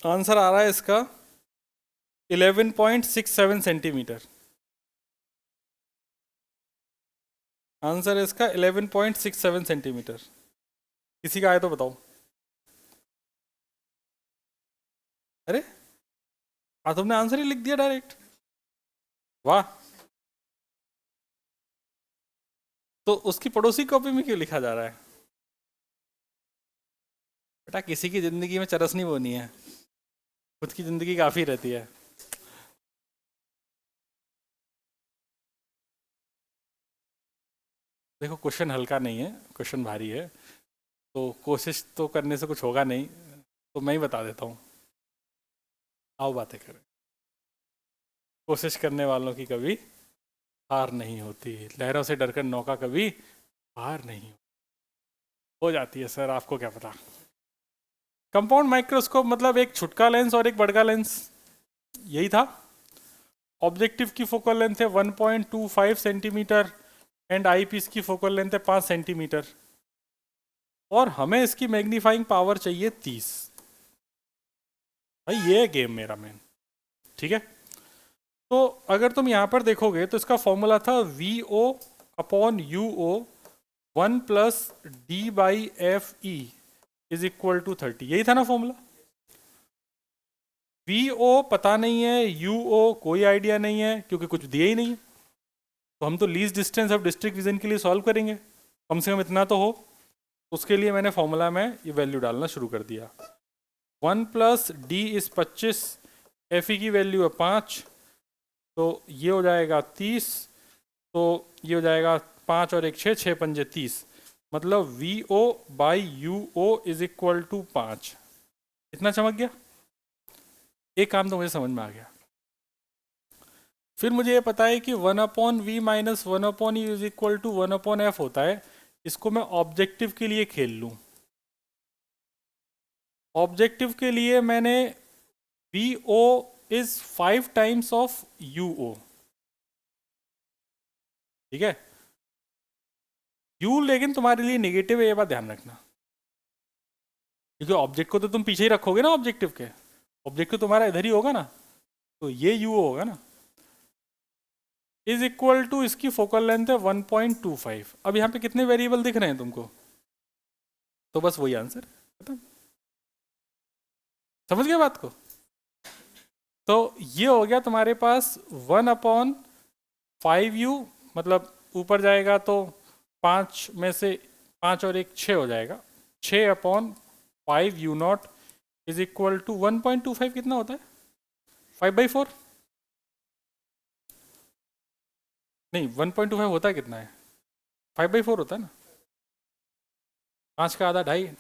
आंसर आ रहा है इसका 11.67 सेंटीमीटर। आंसर है इसका 11.67 सेंटीमीटर। किसी का आए तो बताओ। अरे तुमने आंसर ही लिख दिया डायरेक्ट, वाह। तो उसकी पड़ोसी कॉपी में क्यों लिखा जा रहा है? बेटा किसी की जिंदगी में चरस नहीं बोनी है, खुद की जिंदगी काफी रहती है। देखो क्वेश्चन हल्का नहीं है, क्वेश्चन भारी है, तो कोशिश तो करने से कुछ होगा नहीं, तो मैं ही बता देता हूँ। आओ बातें करें। कोशिश करने वालों की कभी हार नहीं होती, लहरों से डरकर नौका कभी हार नहीं हो जाती है। सर आपको क्या पता। कंपाउंड माइक्रोस्कोप मतलब एक छुटका लेंस और एक बड़का लेंस, यही था। ऑब्जेक्टिव की फोकल लेंथ है 1.25 सेंटीमीटर एंड आई पीस की फोकल लेंथ है 5 सेंटीमीटर, और हमें इसकी मैग्नीफाइंग पावर चाहिए 30। भाई ये गेम मेरा मेन, ठीक है। तो अगर तुम यहां पर देखोगे तो इसका फॉर्मूला था VO upon UO 1 plus D/FE is equal to 30, यही था ना फॉर्मूला। VO पता नहीं है, UO कोई आइडिया नहीं है क्योंकि कुछ दिया ही नहीं है, तो हम तो least distance of district vision के लिए सॉल्व करेंगे, कम से कम इतना तो हो। उसके लिए मैंने फॉर्मूला में ये वैल्यू डालना शुरू कर दिया। 1 प्लस D इज 25, FE की वैल्यू है 5, तो ये हो जाएगा 30, तो ये हो जाएगा 5 और 1 6, 6 पंजे 30, मतलब VO by UO is equal to 5। इतना चमक गया, एक काम तो मुझे समझ में आ गया। फिर मुझे ये पता है कि 1/V minus 1/E is equal to 1/F होता है। इसको मैं ऑब्जेक्टिव के लिए खेल लूँ। ऑब्जेक्टिव के लिए मैंने VO is 5 times of UO, ठीक है। U लेकिन तुम्हारे लिए नेगेटिव है, ये बात ध्यान रखना, क्योंकि ऑब्जेक्ट को तो तुम पीछे ही रखोगे ना, ऑब्जेक्टिव के, ऑब्जेक्टिव तुम्हारा इधर ही होगा ना, तो ये UO होगा ना। इज इक्वल टू इसकी फोकल लेंथ है 1.25। अब यहाँ पे कितने वेरिएबल दिख रहे हैं तुमको? तो बस वही आंसर खत्म। समझ गए बात को? तो ये हो गया तुम्हारे पास 1/5U, मतलब ऊपर जाएगा तो 5 में से 5 और 1 6 हो जाएगा, 6/5U0 इज इक्वल टू 1.25 कितना होता है? 5/4 नहीं, 1.25 होता है कितना है? 5/4 होता है ना, 5 का आधा 2.5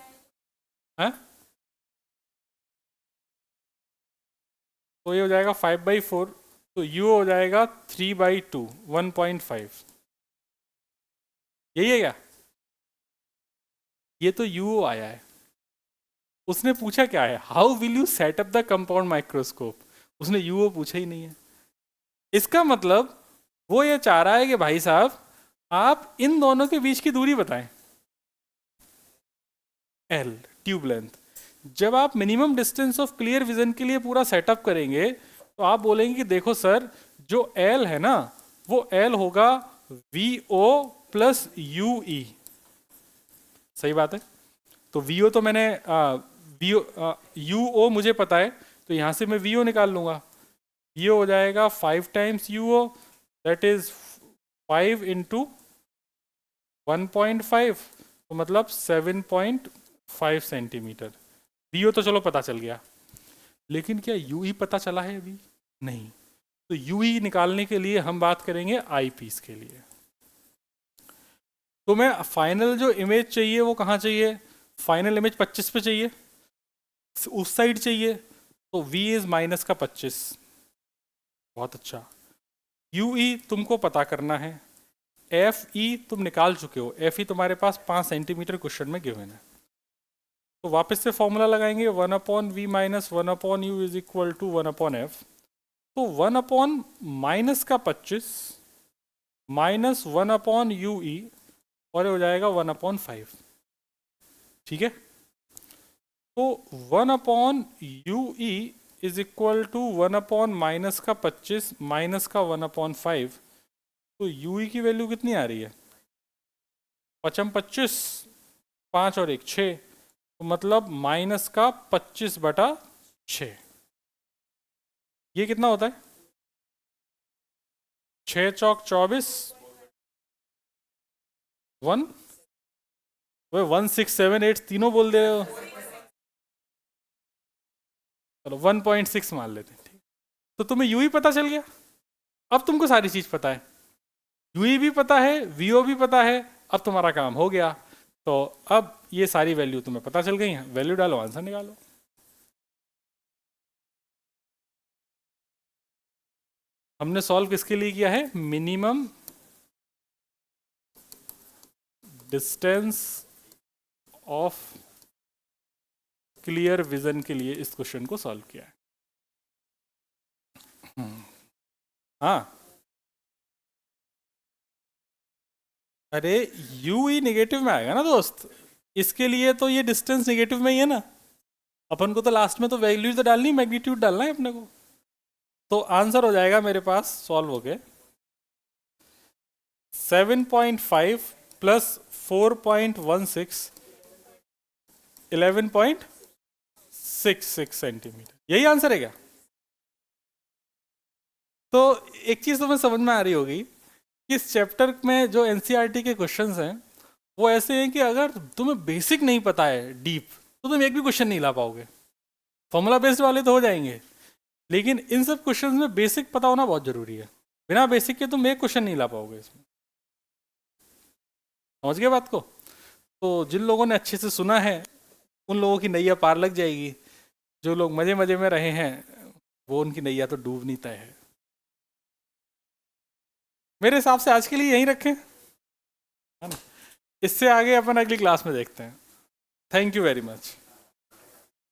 है, तो ये हो जाएगा 5/4, तो U हो जाएगा 3/2, 1.5। यही है क्या? ये तो UO आया है। उसने पूछा क्या है, how will you set up the compound microscope, उसने UO पूछा ही नहीं है। इसका मतलब वो ये चाह रहा है कि भाई साहब आप इन दोनों के बीच की दूरी बताएं, L ट्यूब लेंथ। जब आप minimum distance of clear vision के लिए पूरा सेटअप करेंगे तो आप बोलेंगे कि देखो सर जो L है ना वो L होगा VO प्लस UE, सही बात है। तो VO तो मैंने UO मुझे पता है, तो यहाँ से मैं वीओ निकाल लूँगा। वीओ हो जाएगा 5 टाइम्स यूओ, दैट इज 5 इंटू 1.5, तो मतलब 7.5 सेंटीमीटर। वीओ तो चलो पता चल गया, लेकिन क्या यूई पता चला है अभी? नहीं। तो यूई निकालने के लिए हम बात करेंगे आई पीस के लिए। तो मैं फाइनल जो इमेज चाहिए वो कहाँ चाहिए? फाइनल इमेज 25 पे चाहिए, उस साइड चाहिए, तो v इज माइनस का 25। बहुत अच्छा। यूई तुमको पता करना है, एफ ई तुम निकाल चुके हो, एफ ई तुम्हारे पास 5 सेंटीमीटर क्वेश्चन में गिवन है। तो वापस से फॉर्मूला लगाएंगे, 1/v minus 1/u is equal to 1/f। तो 1/ माइनस का 25 माइनस 1/ue, और ये हो जाएगा 1/5। ठीक है। तो 1/ue is equal to 1/ minus का 25 माइनस का 1/5। तो ue की वैल्यू कितनी आ रही है? 5 25, 5 और 1 6, तो मतलब माइनस का 25/6। ये कितना होता है? 6 चौक 24, 1 1 6 7 8 तीनों बोल दे रहे हो। चलो 1.6 मान लेते हैं, ठीक। तो तुम्हें यूई पता चल गया, अब तुमको सारी चीज पता है, यूई भी पता है, वीओ भी पता है, अब तुम्हारा काम हो गया। तो अब ये सारी वैल्यू तुम्हें पता चल गई हैं, वैल्यू डालो, आंसर निकालो। हमने सॉल्व किसके लिए किया है? Minimum distance of clear vision के लिए इस क्वेश्चन को सॉल्व किया है। हाँ, अरे यू ही नेगेटिव में आएगा ना दोस्त, इसके लिए तो ये डिस्टेंस नेगेटिव में ही है ना। अपन को तो लास्ट में तो वैल्यू तो डालनी, मैग्नीट्यूड डालना है अपने को। तो आंसर हो जाएगा मेरे पास सॉल्व हो गए 7.5 प्लस 4.16 11.66 सेंटीमीटर, यही आंसर है क्या? तो एक चीज तो मैं समझ में आ रही होगी, इस चैप्टर में जो एनसीईआरटी के क्वेश्चंस हैं वो ऐसे हैं कि अगर तुम्हें बेसिक नहीं पता है डीप, तो तुम एक भी क्वेश्चन नहीं ला पाओगे। फॉर्मूला बेस्ड वाले तो हो जाएंगे, लेकिन इन सब क्वेश्चंस में बेसिक पता होना बहुत जरूरी है। बिना बेसिक के तुम एक क्वेश्चन नहीं ला पाओगे इसमें। समझ गए बात को? तो जिन लोगों ने अच्छे से सुना है उन लोगों की नैया पार लग जाएगी, जो लोग मजे मजे में रहे हैं वो उनकी नैया तो डूबनी तय है। मेरे हिसाब से आज के लिए यहीं रखें, है ना? इससे आगे अपन अगली क्लास में देखते हैं। Thank you very much.